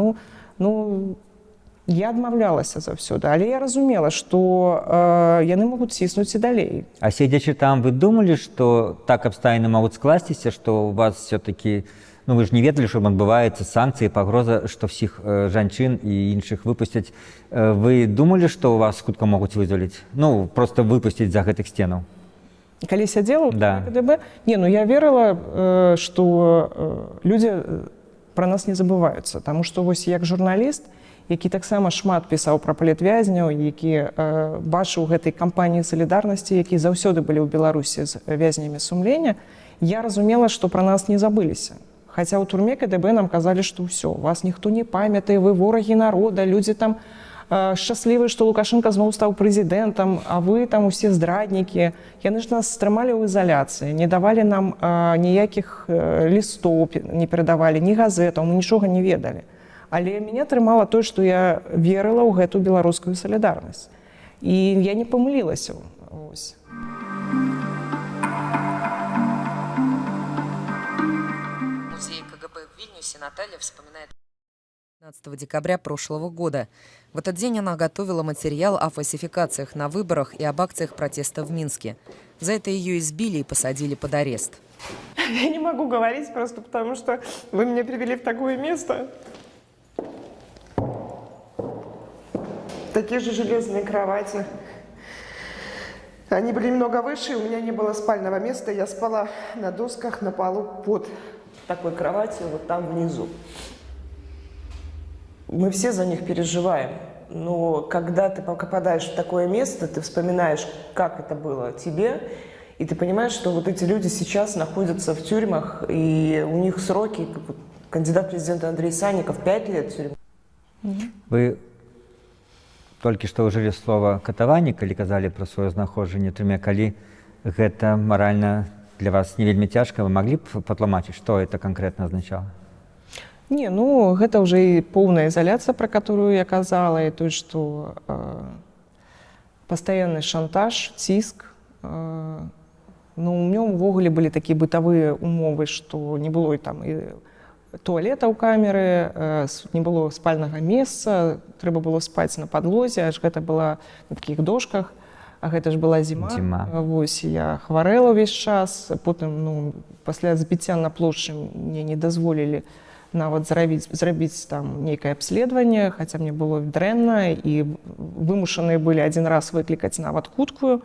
Я адмаўлялася заўсёды, але я разумела, што яны могуць ціснуць і далей. А седзячы там, вы думалі, што так абставіны могуць скласціся, што у вас все-таки, вы ж не ведалі, што адбываецца санкцыі, пагроза, што всіх жанчын і іншых выпусцяць. Вы думалі, што у вас хутка могуць вызваліць? Просто выпусціць за гэтых сценаў? Калі сядзела ў КДБ? Я верыла, што людзі пра нас не забываюцца, таму што вось як журналіст, які таксама шмат пісаў пра палітвязняў, які бачыў гэтай кампаніі салідарнасці, які заўсёды былі ў Беларусі з вязнямі сумлення, я разумела, што пра нас не забыліся. Хаця ў турме КДБ нам казалі, што ўсё, вас ніхто не памятае, вы ворагі народа, людзі там шчаслівыя, што Лукашенка зноў стаў прэзідэнтам, а вы там усе здраднікі. Яны ж нас стрымалі ў ізаляцыі, не давалі нам ніякіх лістоў, не перадавалі, ні газетаў, мы нічога не ведалі. Але мяне трымала тое, што я верыла ў гэту беларускую салідарнасць. І я не памылілася. Ось. Музей КГБ в Вильнюсе Наталья вспоминает 15 декабря прошлого года. В этот день она готовила материал о фальсификациях на выборах и об акциях протеста в Минске. За это ее избили и посадили под арест. Я не могу говорить просто потому, что вы меня привели в такое место. Такие же железные кровати, Они были немного выше, у меня не было спального места, я спала на досках на полу под такой кроватью, вот там внизу. Мы все за них переживаем, но когда ты попадаешь в такое место, ты вспоминаешь, как это было тебе, и ты понимаешь, что вот эти люди сейчас находятся в тюрьмах, и у них сроки, как вот кандидат в президенты Андрей Санников, 5 лет в тюрьме. Вы толькі што ўжылі слова катаванне, калі казалі пра сваё знаходжанне ў турме, калі гэта маральна для вас не вельмі цяжка, вы маглі б патлумачыць, што это канкрэтна азначала? Не, ну, гэта ўжо і поўная изоляция, про которую я казала, и то, что постоянный шантаж, ціск. Ну, у меня увогуле были такие бытовые умовы, что не было там и туалета ў камеры, не было спальнага месца, трэба было спаць на падлозе, аж гэта была на такіх дошках, а гэта ж была зіма. Вось, я хварэла ўвесь час, потым, ну, пасля збіцця на плошчы мне не дазволілі нават зрабіць там нейкае абследаванне, хаця мне было дрэнна, і вымушаныя былі адзін раз выклікаць нават хуткую,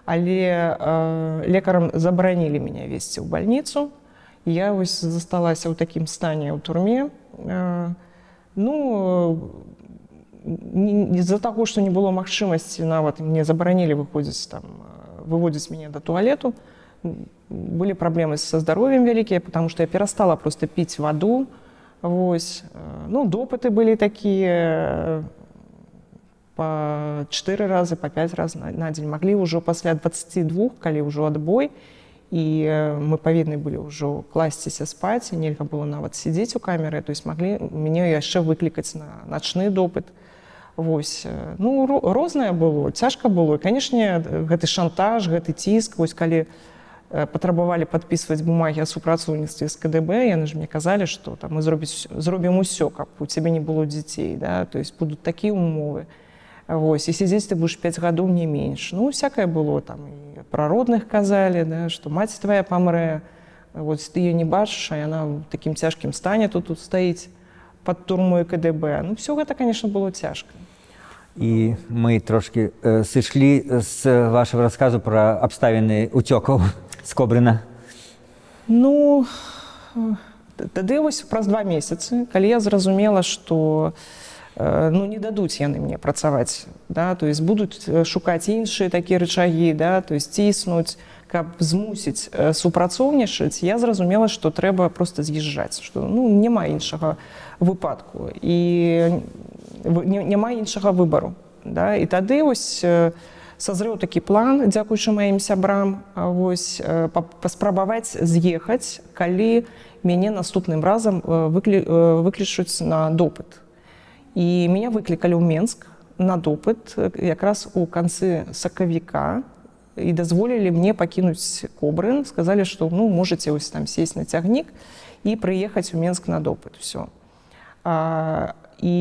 але лекарам забаранілі мяне везці ў бальніцу. Я вось засталася ў такім стане ў турме. Ну, з-за таго, што не было магчымасці, нават мне забаранілі выводзіць мяне да туалету. Былі праблемы са здароўем вялікія, потому што я перастала проста піць ваду. Вось. Ну, допыты былі такія па 4 разы, па 5 раз на дзень. Маглі ўжо пасля 22, калі ўжо адбой, і мы павінны былі ўжо класціся спаць, і нельга было нават сидзець у камеры, то есть маглі мяне яшчэ выклікаць на начны допыт. Вось. Ну, рознае было, цяжка было. І, канешне, гэты шантаж, гэты ціск, вось калі патрабавалі падпісваць бумагі о супрацоўніцтве з КДБ, яны ж мне казалі, што там мы зробім усё, каб у цябе не было дзяцей, да? То есть будуць такія умовы. Вось, і сидзець ты будешь 5 гадоў не менш. Ну, всякое было, там, і пра родных казалі, да, што маці твоя памрэ, вот, ты ее не бачыш, а яна ў такім цяжкім стане тут стаіць пад турмой КДБ. Ну, все гэта, конечно, было цяжка. І мы трошки сышлі з вашего рассказу про абставіны уцёкаў з Кобрына. Ну, тады вось праз 2 месяцы, калі я зразумела, што ну, не дадуць яны мне працаваць, да, то есть будуць шукаць іншыя такія рычагі, да, то есть ціснуць, каб змусіць супрацоўнічаць, я зразумела, што трэба проста з'язджаць, што, ну, няма іншага выпадку і няма іншага выбару, да, і тады вось сазрэў такі план, дзякуючы маім сябрам, вось паспрабаваць з'ехаць, калі мяне наступным разам выклічуць на допыт. І меня выклікалі ў Менск на допыт якраз у канцы сакавіка і дазволілі мне пакінуць Кобрын, сказалі, што, ну, можаце вось там сесть на цягнік і прыехаць у Менск на допыт, все. І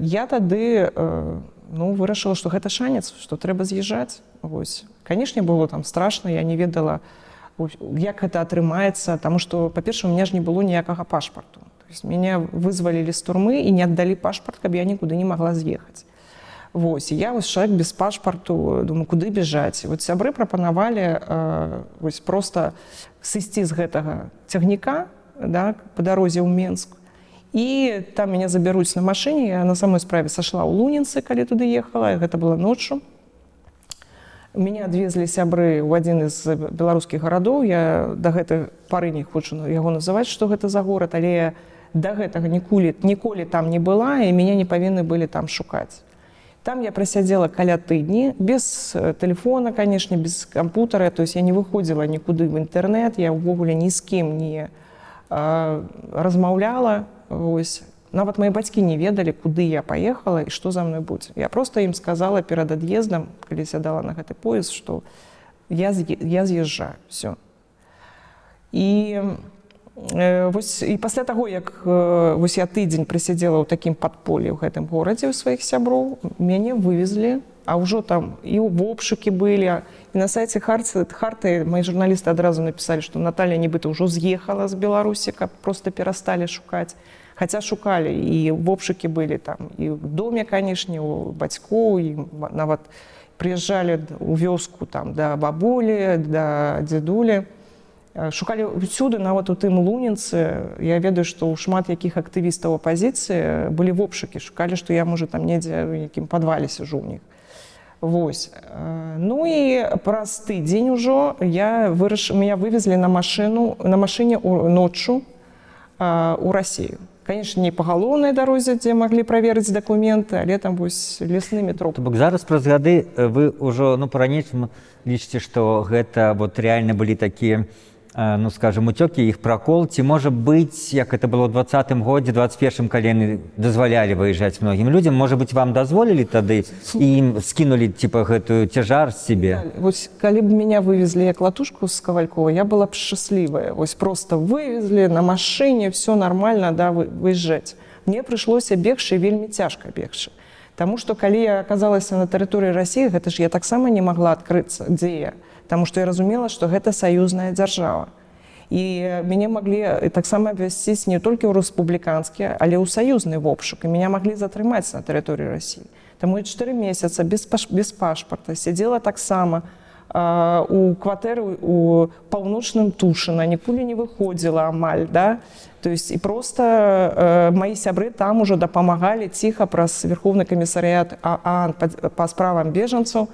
я тады, ну, вырашыла, што гэта шанец, што трэба з'язджаць. Вось. Канешне, было там страшна, я не ведала, як гэта атрымаецца, таму што, па-першае, у меня ж не было ніякага пашпарту. То есть меня вызвалілі з турмы і не аддалі пашпарт, каб я нікуды не магла з'ехаць. Вось. І я вось чалавек без пашпарту, думаю, куды бежаць. Вот сябры прапанавалі вось проста сысці з гэтага цягніка, да, па дарозе ў Менск. І там мяне забяруць на машыне. Я на самой справе сашла ў Лунінцы, калі туды ехала, гэта было ноччу. Меня адвезлі сябры ў адзін з беларускіх гарадоў. Я да гэтай пары не хочу яго называць, што гэта за горад, але я да гэтага ніколі там не была, і мяне не павінны былі там шукаць. Там я прасядзела каля тыдні, без тэлефона, канешне, без кампутара, то есть я не выходзіла нікуды в інтэрнэт, я ўвогуле ні з кім не размаўляла. Вось. Нават мои бацькі не ведалі, куды я паехала і што за мной будзе. Я проста ім сказала перад ад'ездам, калі сядала на гэты поезд, што я з'язджаю, все. І вось, і пасля таго, як вось я тыдзень прысядзела ў такім падполі ў гэтым горадзе ў сваіх сяброў, мяне вывезлі, а ўжо там і в обшукі былі, і на сайце Харты мои журналісты адразу напісалі, што Наталья нібыта ўжо з'ехала з Беларусі, каб проста перасталі шукаць. Хаця шукалі, і вопшыкі былі там, і ў доме, канешне, у бацькоў, і нават прыязджалі ў вёску там, да бабулі, да дзедулі. Шукалі ўсюды, нават у тым Лунінцы. Я ведаю, што ў шмат якіх актывістаў апазіцыі былі вопшыкі, шукалі, што я, можа, там недзе ў якім падвале сижу ў них. Вось. Ну і праз тыдзень ужо меня вывезли на машыне ноччу у Россию. Конечно, не па галоўнай дарозе, дзе маглі праверыць дакументы, але там вось леснымі тропамі. То бок зараз праз гады вы ўжо, ну, па-ранейшаму лічыце, што гэта вот рэальна былі такія, ну, скажем, уцёкі, іх пракол, ці можа быць, як это было ў 20-м годзе, 21-м, калі яны дазвалялі выязджаць многім людзям, можа быць, вам дазволілі тады і ім скінулі, типа, гэтую цяжар з себе? Вось, калі б меня вывезли як латушку з Ковалькова, я была б шчаслівая. Вось просто вывезли на машыне, все нормально, да, выязджаць. Мне прыйшлося бегчы, вельмі цяжка бегчы. Таму што калі я аказалася на тэрыторыі Расіі, гэта ж я таксама не магла адкрыцца, дзе я. Таму што я разумела, што гэта саюзная дзяржава. І мяне маглі таксама абвясціць не толькі ў рэспубліканскі, але ў саюзны вопшук. І мяне маглі затрымаць на тэрыторыі Расіі. Таму я 4 месяца без пашпарта сядзела таксама у кватэры у паўночным Тушына, нікулі не выходзіла амаль, да? То есть і проста маі сябры там ужо дапамагалі ціха праз Верховны камісарыят ААН па справам бежанцаў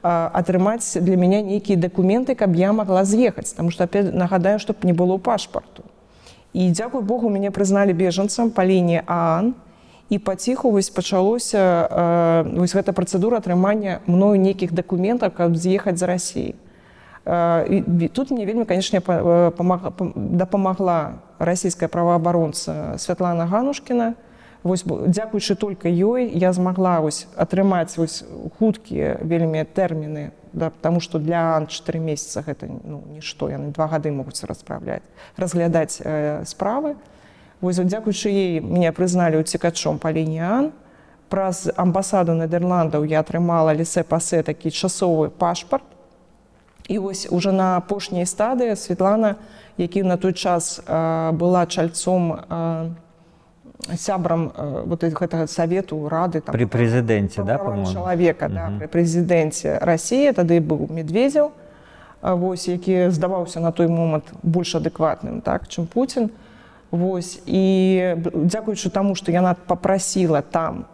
атрымаць для мяне нейкія дакументы, каб я магла з'ехаць, таму што, опять нагадаю, чтоб не было пашпарту. І, дзякуй Богу, мяне прызналі бежанцам па лініі ААН, і паціху вось пачалося вось гэта працэдура атрымання мною нейкіх дакументаў, каб з'ехаць з Расіі. І тут мне вельмі, канешне, дапамагла расійская праваабаронца Святлана Ганушкіна. Вось, дзякуючы толькі ёй я змагла вось атрымаць вось хуткія вельмі тэрміны, да, таму што для ААН 4 месяца гэта, ну, нішто, яны 2 гады могуць разглядаць справы. Вось, дзякуючы ей мяне прызналі уцекачом па лініі ААН. Праз амбасаду Нідерландаў я атрымала лісэ-пасэ, такі часовы пашпарт. І вось уже на апошняй стадыі Святлана, які на той час была чальцом сябрам вот гэтага савету рады там, при прэзідэнце, да, по-моему, чалавека, да, при прэзідэнце Расіі, тады быў Медведзеў, вось, які здаваўся на той момант больш адэкватным, так, чым Путін. Вось, і дзякуючы таму, што яна папрасіла там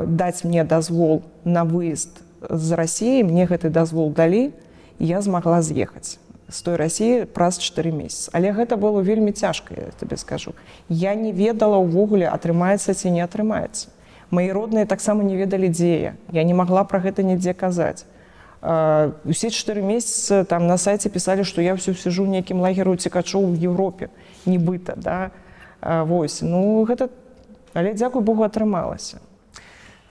даць мне дазвол на выезд з Расіі, мне гэты дазвол далі, і я змагла з'ехаць з той Расіі праз 4 месяцы. Але гэта было вельмі цяжка, я табе скажу. Я не ведала ўвогуле, атрымаецца ці не атрымаецца. Маі родныя таксама не ведалі, дзе я. Я не магла пра гэта нідзе казаць. Усе 4 месяцы там на сайце пісалі, што я ўсё сижу ў нейкім лагеры уцекачоў у Европе, нібыта, да. Вось, ну гэта, але дзякуй Богу, атрымалася.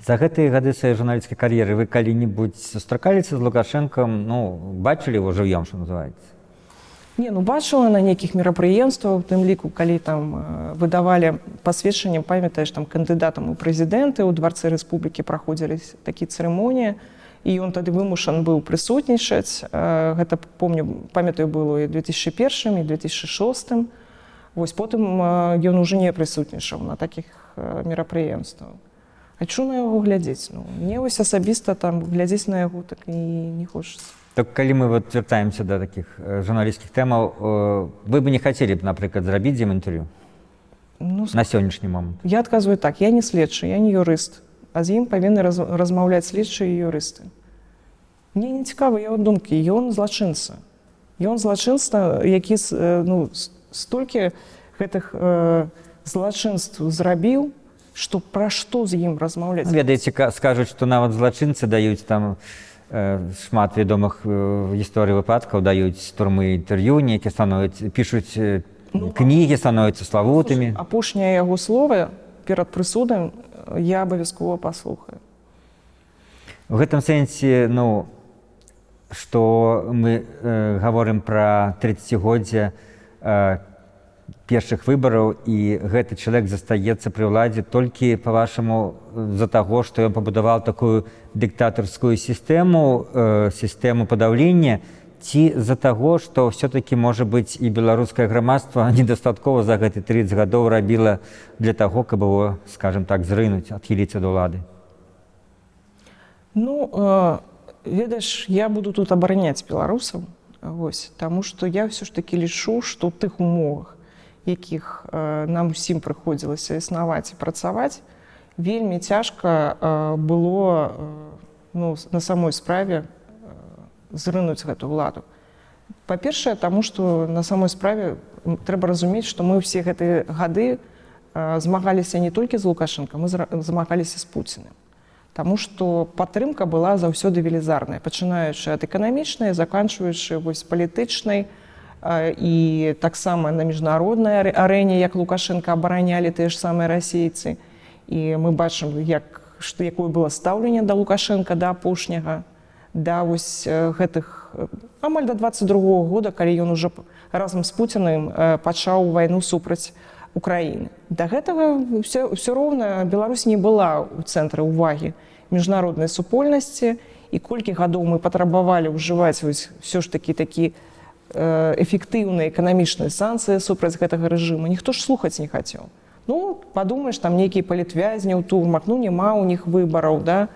За гэтыя гады сваёй журналісцкай кар'еры вы калі-небудзь сустракаліся з Лукашэнкам, ну, бачылі его жывьём, што называецца? Не, ну бачыла на нейкіх мерапрыемствах, у тым ліку, калі там выдавалі пасведчанне, памятаеш, там кандыдатам у прэзідэнты, у дварцы рэспублікі праходзілі такія цырымоніі, і ён тады вымушан быў прысутнічаць. Гэта, памятаю, было і 2001, і 2006. Вось потым ён уже не прысутнічаў на такіх мерапрыемствах. А чу на яго глядзець? Ну, мне вось асабіста там глядзець на яго так і не хочацца. Так калі мы вот вяртаемся да такіх журналісцкіх тэмаў, вы бы не хацелі б, напрыклад, зрабіць з ім інтэрв'ю? Ну, на сённяшні момант? Я адказваю так, я не следчы, я не юрыст, а з ім павінны размаўляць следчыя і юрысты. Мне не цікава яго думкі, ён злачынца. Ён злачынца, які, ну, столькі гэтых злачынств зрабіў, што пра што з ім размаўляць? Ведаеце, скажуць, што нават злачынцы даюць там шмат вядомых гісторый выпадкаў, даюць з турмы інтэрв'ю, нейкія становяцца, пішуць кнігі, становяцца славутымі. Апошняе яго слова перад прысудам я абавязкова паслухаю. У гэтым сэнсе, ну, што мы гаворым пра 30годдзе першых выбараў, і гэты чалавек застаецца пры ўладзе толькі, па-вашаму, з-за таго, што ён пабудаваў такую дыктатарскую сістэму, сістэму падаўлення, ці з-за таго, што ўсё-такі, можа быць, і беларускае грамадства недастаткова за гэты 30 гадоў рабіла для таго, каб его, скажем так, зрынуць, адхіліцца да ўлады? Ну, ведаеш, я буду тут абараняць беларусаў, вось, таму што я ўсё ж такі лічу, што ў тых умовах, якіх нам усім прыходзілася існаваць і працаваць, вельмі цяжка было на самой справе зрынуць гэту ўладу. Па-першае, таму што на самой справе трэба разумець, што мы ўсе гэтыя гады змагаліся не толькі з Лукашенко, мы змагаліся з Пуціным. Таму што падтрымка была заўсёды велізарная, пачынаючы ад эканамічнай, заканчваючы палітычнай, і таксама на міжнароднай арэне, як Лукашенко абаранялі тыя ж самыя расейцы. І мы бачым, якое было стаўленне да Лукашенка, да апошняга, да гэтых амаль да 22-го года, калі ён ужо разам з Пуціным пачаў вайну супраць Украіны. Да гэтага ўсё роўна Беларусь не была ў цэнтры ўвагі міжнароднай супольнасці, і колькі гадоў мы патрабавалі ўжываць ўсё ж такі эфектыўныя эканамічныя санкцыі супраць гэтага рэжыму, ніхто ж слухаць не хацеў. Ну, падумаеш, там нейкія палітвязні ў турмах, ну, няма ў них выбараў, да?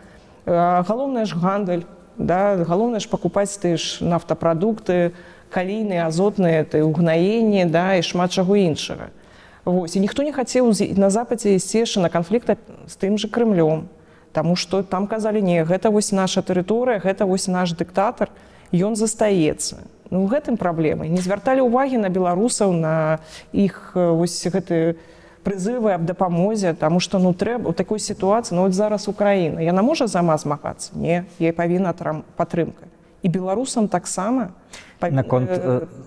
Галоўнае ж гандаль, да? Галоўнае ж пакупаць тыя ж нафтапрадукты, калійныя, азотныя, угнаенні, да? І шмат чаго іншага. Вось. І ніхто не хацеў на Западзе ісці на канфлікт з тым же Крымлём, таму што там казалі, не, гэта наша тэрыторыя, гэта наш дыктатар, ён застаецца. Ну, гэтым праблемай. Не звярталі ўвагі на беларусаў, на іх гэты прызывы аб дапамозе, таму што трэба ў такой сітуацыі, зараз Украіна, яна можа сама змагацца? Не, ёй павінна падтрымка. І беларусам таксама. Наконт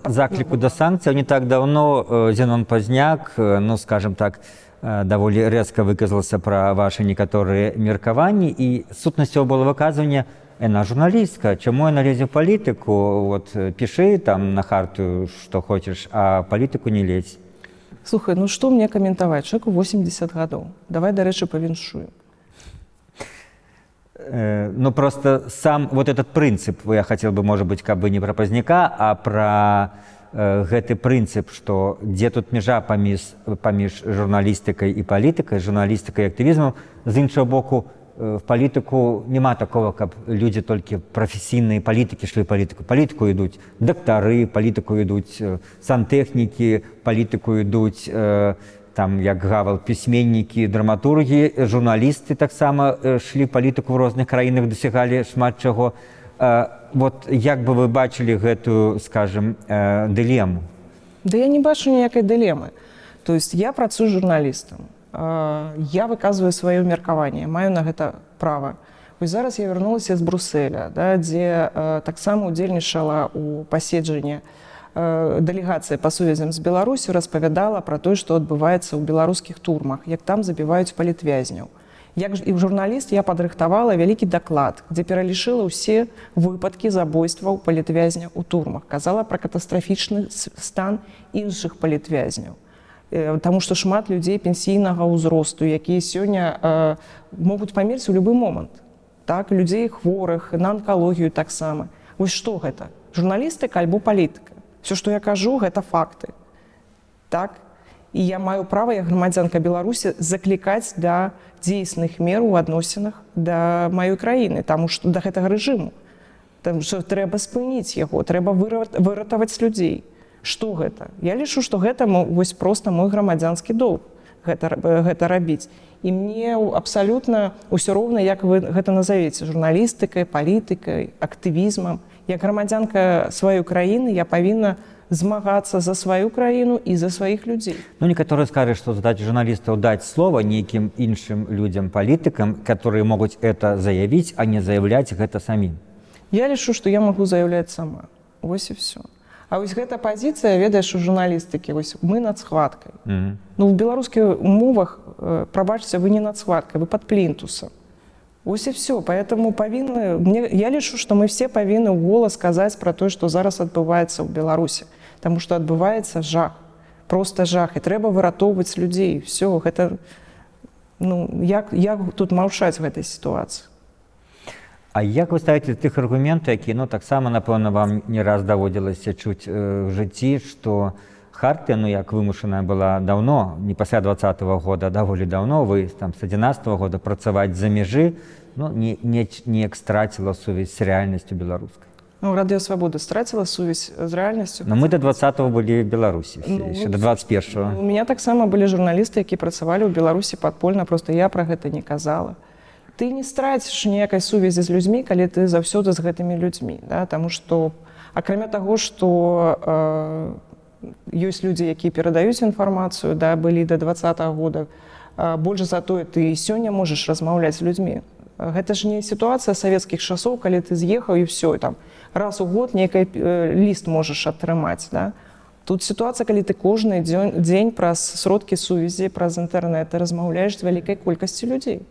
закліку да санкцыяў не так даўно Зенон Пазняк, скажем так, даволі рэзка выказался пра вашы некаторыя меркаванні, і сутнасцю было выказванне, яна журналістка, чаму яна лезе ў палітыку, пішы там на харту, што хочаш, а палітыку не лезь. Слухай, што мне каментаваць? Чалавеку 80 гадоў. Давай, дарэчы, павіншуем. Просто сам этот прынцып, я хацеў бы, можа быць, каб не пра Пазняка, а пра гэты прынцып, што дзе тут мяжа паміж журналістыкай і палітыкай, журналістыкай і актывізмам, з іншага боку, в палітыку няма такого, каб людзі толькі прафесійныя палітыкі ішлі палітыку. Палітыку ідуць дактары, палітыку ідуць сантэхнікі, палітыку ідуць там, як Гавал, пісьменнікі, драматургі, журналісты таксама шлі палітыку ў розных краінах, дасягалі шмат чаго. Як бы вы бачылі гэтую, скажем, дылему? Да я не бачу ніякай дылемы. То есть я працую журналістам. Я выказваю сваё меркаванне, маю на гэта права. Вось зараз я вярнулася з Брусэля, дзе таксама удзельнічала ў паседжанні дэлегацыя па сувязям з Беларусю, распавядала пра тое, што адбываецца ў беларускіх турмах, як там забіваюць палітвязняў. Як і журналіст я падрыхтавала вялікі даклад, дзе пералічыла ўсе выпадкі забойстваў палітвязня ў турмах, казала пра катастрафічны стан іншых палітвязняў. Таму што шмат людзей пенсійнага ўзросту, якія сёння могуць памерці ў любы момант. Так, людзей хворых, на анкалогію таксама. Вось што гэта? Журналістыка альбо палітыка? Всё, што я кажу, гэта факты. Так? І я маю права, як грамадзянка Беларусі, заклікаць да дзейсных мер у адносінах да маёй краіны, таму што да гэтага рэжыму. Таму што трэба спыніць яго, трэба выратаваць людзей. Што гэта? Я лічу, што гэта проста мой грамадзянскі доўг гэта рабіць. І мне абсалютна ўсё роўна, як вы гэта назавеце, журналістыкай, палітыкай, актывізмам. Як грамадзянка сваёй краіны я павінна змагацца за сваю краіну і за сваіх людзей. Некаторыя скажуць, што задаць журналістаў даць слова нейкім іншым людзям, палітыкам, которые могуць это заявіць, а не заяўляць гэта самім. Я лічу, што я магу заяўляць сама. Вось і все. А вось гэта пазіцыя, ведаеш, у журналістыкі, мы над схваткай. В беларускіх умовах, прабачце, вы не над схваткай, вы пад плінтусам. Вось і все. Поэтому я лічу, што мы все павінны ў голас сказаць пра тое, што зараз адбываецца ў Беларусі. Таму што адбываецца жах, проста жах, і трэба выратоўваць людзей. Все, гэта, як тут маўчаць в гэтай сітуацыі? А як вы ставіце тых аргументаў, які таксама, напэўна, вам не раз даводзілася чуць в жыцці, што хартыя, як вымушаная была даўно, не пасля 20-го года, даволі даўно, вы там з 11-го года працаваць за межы, неяк страціла сувязь з рэальнасцю беларускай. Радыё Свабода страціла сувязь з рэальнасцю. Но мы до 20-го былі в Беларусі, яшчэ до 21-го. У меня таксама былі журналісты, які працавалі ў Беларусі падпольна, просто я пра гэта не казала. Ты не страціш ніякай сувязі з людзьмі, калі ты заўсёды з гэтымі людзьмі. Таму што, акрамя таго, што ёсць людзі, якія перадаюць інфармацыю, былі до 20-го года, больш за тое, ты сёння можаш размаўляць з людзьмі. Гэта ж не сітуацыя савецкіх часоў, калі ты з'ехаў і ўсё, там раз у год нейкі ліст можаш атрымаць. Тут сітуацыя, калі ты кожны дзень праз сродкі сувязі, праз інтэрнэт размаўляеш з вялікай колькасцю людзей.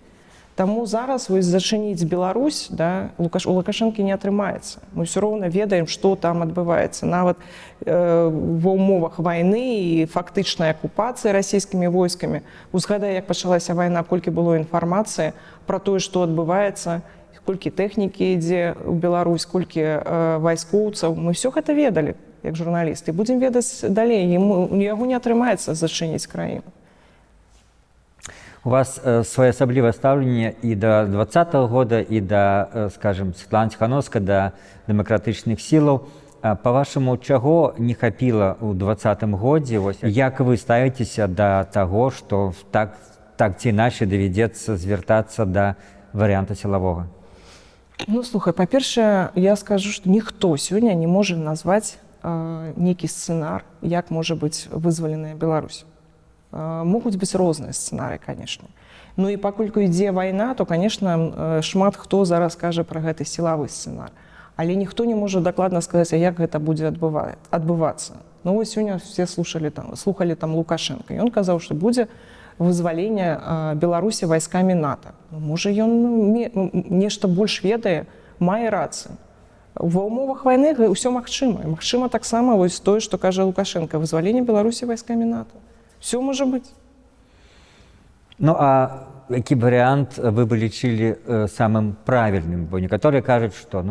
Таму зараз зачыніць Беларусь у Лукашэнкі не атрымаецца. Мы ўсё роўна ведаем, што там адбываецца. Нават ва ўмовах вайны і фактычнай акупацыі расійскімі войскамі. Узгадай, як пачалася вайна, колькі было інфармацыі пра тое, што адбываецца, колькі тэхнікі ідзе ў Беларусь, колькі вайскоўцаў. Мы ўсё гэта ведалі, як журналісты. Будзем ведаць далей. У яго не атрымаецца зачыніць краіну. У вас своеасаблівае стаўленне і да 20-го года, і да, скажем, Светланы Ціхановскай, да дэмакратычных сілаў. Па-вашаму, чаго не хапіла ў 20-м годзе? Як вы ставіцеся да таго, што так ці іначай давядзецца звяртацца да варыянта сілавога? Слухай, па-першае, я скажу, што ніхто сёння не можа назваць нейкі сцэнар, як можа быць вызваленая Беларусь. Могуць быць розныя сцэнарыі, конечно. І паколькі ідзе вайна, то, конечно, шмат хто зараз кажа пра гэты сілавы сцэнар. Але ніхто не можа дакладна сказаць, як гэта будзе адбывацца. Сёння все слухалі там Лукашенка. Ён казаў, што будзе вызваленне Беларусі вайскамі НАТО. Можа, ён нешта больш ведае, мае рацыю. Ва ўмовах вайны ўсё магчыма. Магчыма таксама тое, што кажа Лукашенка, вызваленне Беларусі вайскамі НАТО. Все можа быць. А які варыянт вы бы лічылі самым правільным? Бо некаторыя кажуць, што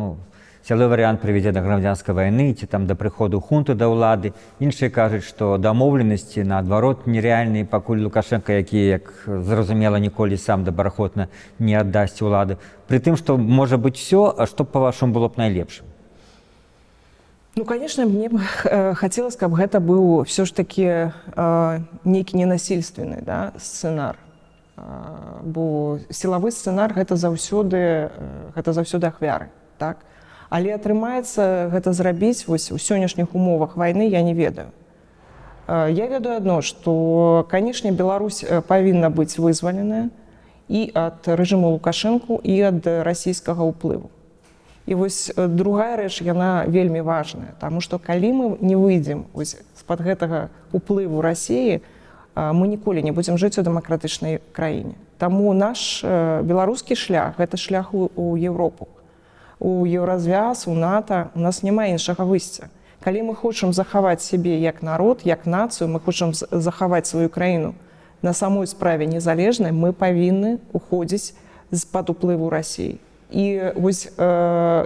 сілавы варыянт прывядзе да грамадзянскай вайны ці там да прыходу хунты да ўлады. Іншыя кажуць, што дамоўленасці наадварот нерэальныя, пакуль Лукашенка, які, як зразумела, ніколі сам добраахвотна не аддасць улады. Пры тым, што можа быць усё, а што па-вашаму было б найлепшым? Конечно, мне б хацелася, каб гэта быў все ж такі нейкі ненасільственны сцэнар. Бо сілавы сцэнар гэта заўсёды ахвяры. Але атрымаецца гэта зрабіць у сённяшніх умовах вайны, я не ведаю. Я ведаю адно, што, канешне, Беларусь павінна быць вызваленая і ад рэжыму Лукашэнку, і ад расійскага ўплыву. І другая рэч, яна вельмі важная, таму што калі мы не выйдзем з-пад гэтага ўплыву Расіі, мы ніколі не будзем жыць у дэмакратычнай краіне. Таму наш беларускі шлях – гэта шлях у Еўропу. У еўразвяз, у НАТО у нас няма іншага выйсця. Калі мы хочам захаваць сябе як народ, як нацыю, мы хочам захаваць сваю краіну на самой справе незалежнай, мы павінны уходзіць з-пад уплыву Расіі. І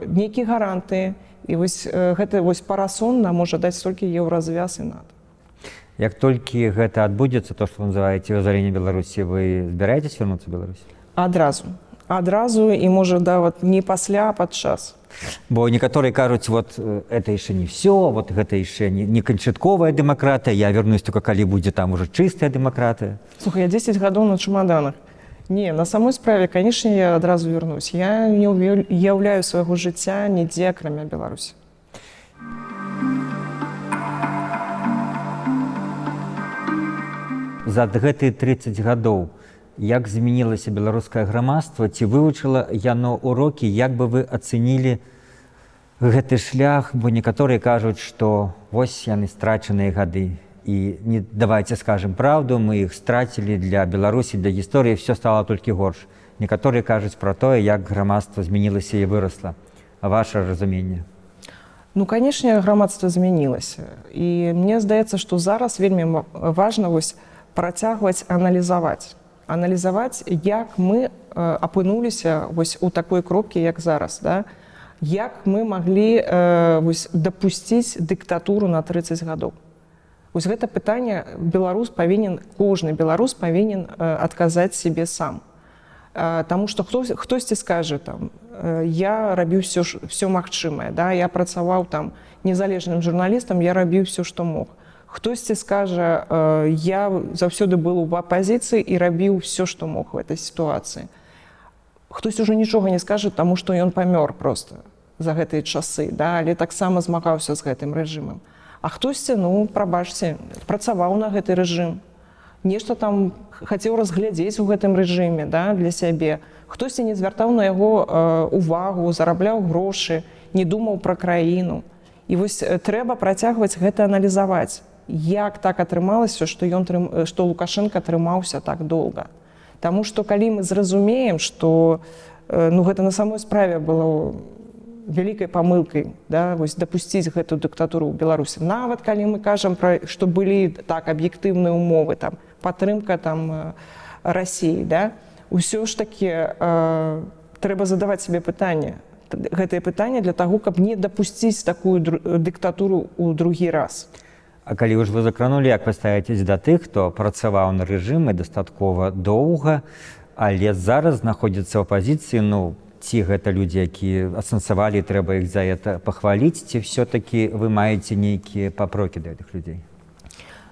нейкія гаранты, і гэты парасон нам можа даць толькі еўразвяз і НАТО. Як толькі гэта адбудзецца, то, што вы называеце вызваленне Беларусі, вы збіраецесь вярнуцца ў Беларусь? Адразу, і можа не пасля, а падчас. Бо некаторыя кажуць, это яшчэ не ўсё, гэта яшчэ не канчатковая дэмакратыя, я вярнусь толькі калі будзе там ужо чыстая дэмакратыя. Слухай, я 10 гадоў на чемаданах. Не, на самой справе, конечно, я адразу вярнусь. Я не уяўляю свайго жыцця нідзе, акрамя Беларусі. За гэтыя 30 гадоў як змянілася беларускае грамадства, ці вывучыла яно урокі, як бы вы ацэнілі гэты шлях, бо некаторыя кажуць, што яны страчаныя гады. І давайте скажем правду, мы іх страцілі для Беларусі, для гісторыі, все стало толькі горш. Некаторыя кажуць пра тое, як грамадства змянілася і вырасла. Ваше разуменне? Канешне, грамадства змянілася. І мне здаецца, што зараз вельмі важна працягваць аналізаваць. аналізаваць, як мы апынуліся вось у такой кропкі, як зараз, да? Як мы маглі вось, дапусціць дыктатуру на 30 гадоў. Вось гэта пытанне кожны беларус павінен адказаць себе сам. Таму што хтосьці скажа, там, я рабіў все магчымае, да? Я працаваў там незалежным журналістам, я рабіў все, што мог. Хтосьці скажа, я заўсёды был у апазіцыі і рабіў все, што мог у этой сітуацыі. Хтось ужо нічога не скажа, таму што ён памёр проста за гэтыя часы, да? Але таксама змагаўся з гэтым рэжымам. А хтосьці, ну, прабачце, працаваў на гэты рэжым, нешта там хацеў разглядзець у гэтым рэжыме, да, для сябе. Хтосьці не звяртаў на яго увагу, зарабляў грошы, не думаў пра краіну. І вось трэба працягваць гэта аналізаваць. Як так атрымалася, што Лукашенко трымаўся так доўга. Таму што калі мы зразумеем, што гэта на самой справе было вялікай памылкай, да, вось, дапусціць гэту дыктатуру ў Беларусі. Нават калі мы кажам, што былі так аб'ектыўныя умовы, там, падтрымка там, Расіі, да, усё ж такі трэба задаваць себе пытанне. Гэтае пытанне для таго, каб не дапусціць такую дыктатуру ў другі раз. А калі ўжо вы закранулі, як вы ставіцеся да тых, хто працаваў на рэжымы дастаткова доўга, але зараз знаходзіцца ў апазіцыі, ну, ці гэта людзі, якія асэнсавалі, трэба іх за гэта пахваліць, ці все-таки вы маеце нейкія папрокі да гэтых людзей?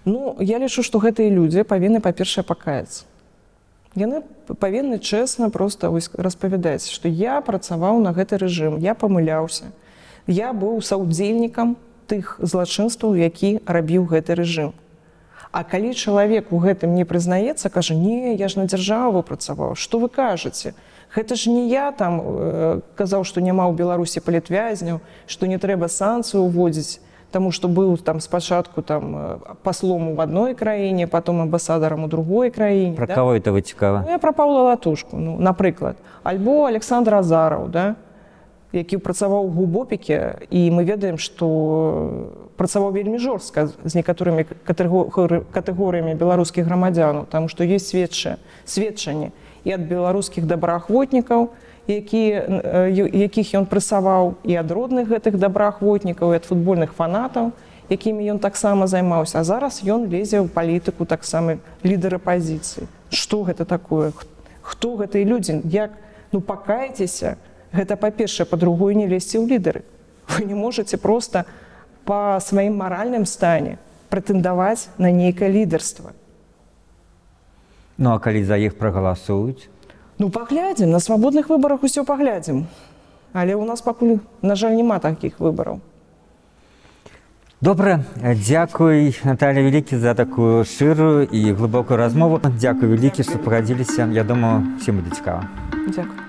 Ну, я лічу, што гэтыя людзі павінны, па-першае, пакаяцца. Яны павінны чэсна проста распавядаць, што я працаваў на гэты рэжым, я памыляўся, я быў саўдзельнікам тых злачынстваў, які рабіў гэты рэжым. А калі чалавек у гэтым не прызнаецца, кажа, не, я ж на дзяржаву працаваў, што вы кажаце? Гэта ж не я там казаў, што няма ў Беларусі палітвязняў, што не трэба санкцыі ўводзіць, таму што быў там спачатку там паслом у адной краіне, потом амбасадарам у другой краіне. Пра каго это вы цікава? Ну, я пра Паўла Латушку, ну, напрыклад. Альбо Александр Азараў, да, які працаваў у Губопіке, і мы ведаем, што працаваў вельмі жорстка з некаторымі катэгорыямі беларускіх грамадзянаў, таму што ёсць сведчанні і ад беларускіх добраахвотнікаў, якіх ён прэсаваў, і ад родных гэтых добраахвотнікаў, і ад футбольных фанатаў, якімі ён таксама займаўся. А зараз ён лезе ў палітыку таксама лідар апазіцыі. Што гэта такое? Хто гэтыя людзі? Як? Ну, пакайцеся. Гэта, па-першае, па-другое, не лезьце ў лідары. Вы не можаце проста па сваім маральным стане прэтэндаваць на нейкае лідарства. Ну, а калі за іх прагаласуюць? Ну, паглядзім, на свабодных выбарах усё паглядзім. Але ў нас пакуль, на жаль, няма такіх выбараў. Добра, дзякуй, Наталья, вялікі за такую шчырую і глыбокую размову. Дзякуй вялікі, што пагадзіліся. Я думаю, всім будзе цікава. Дзякуй.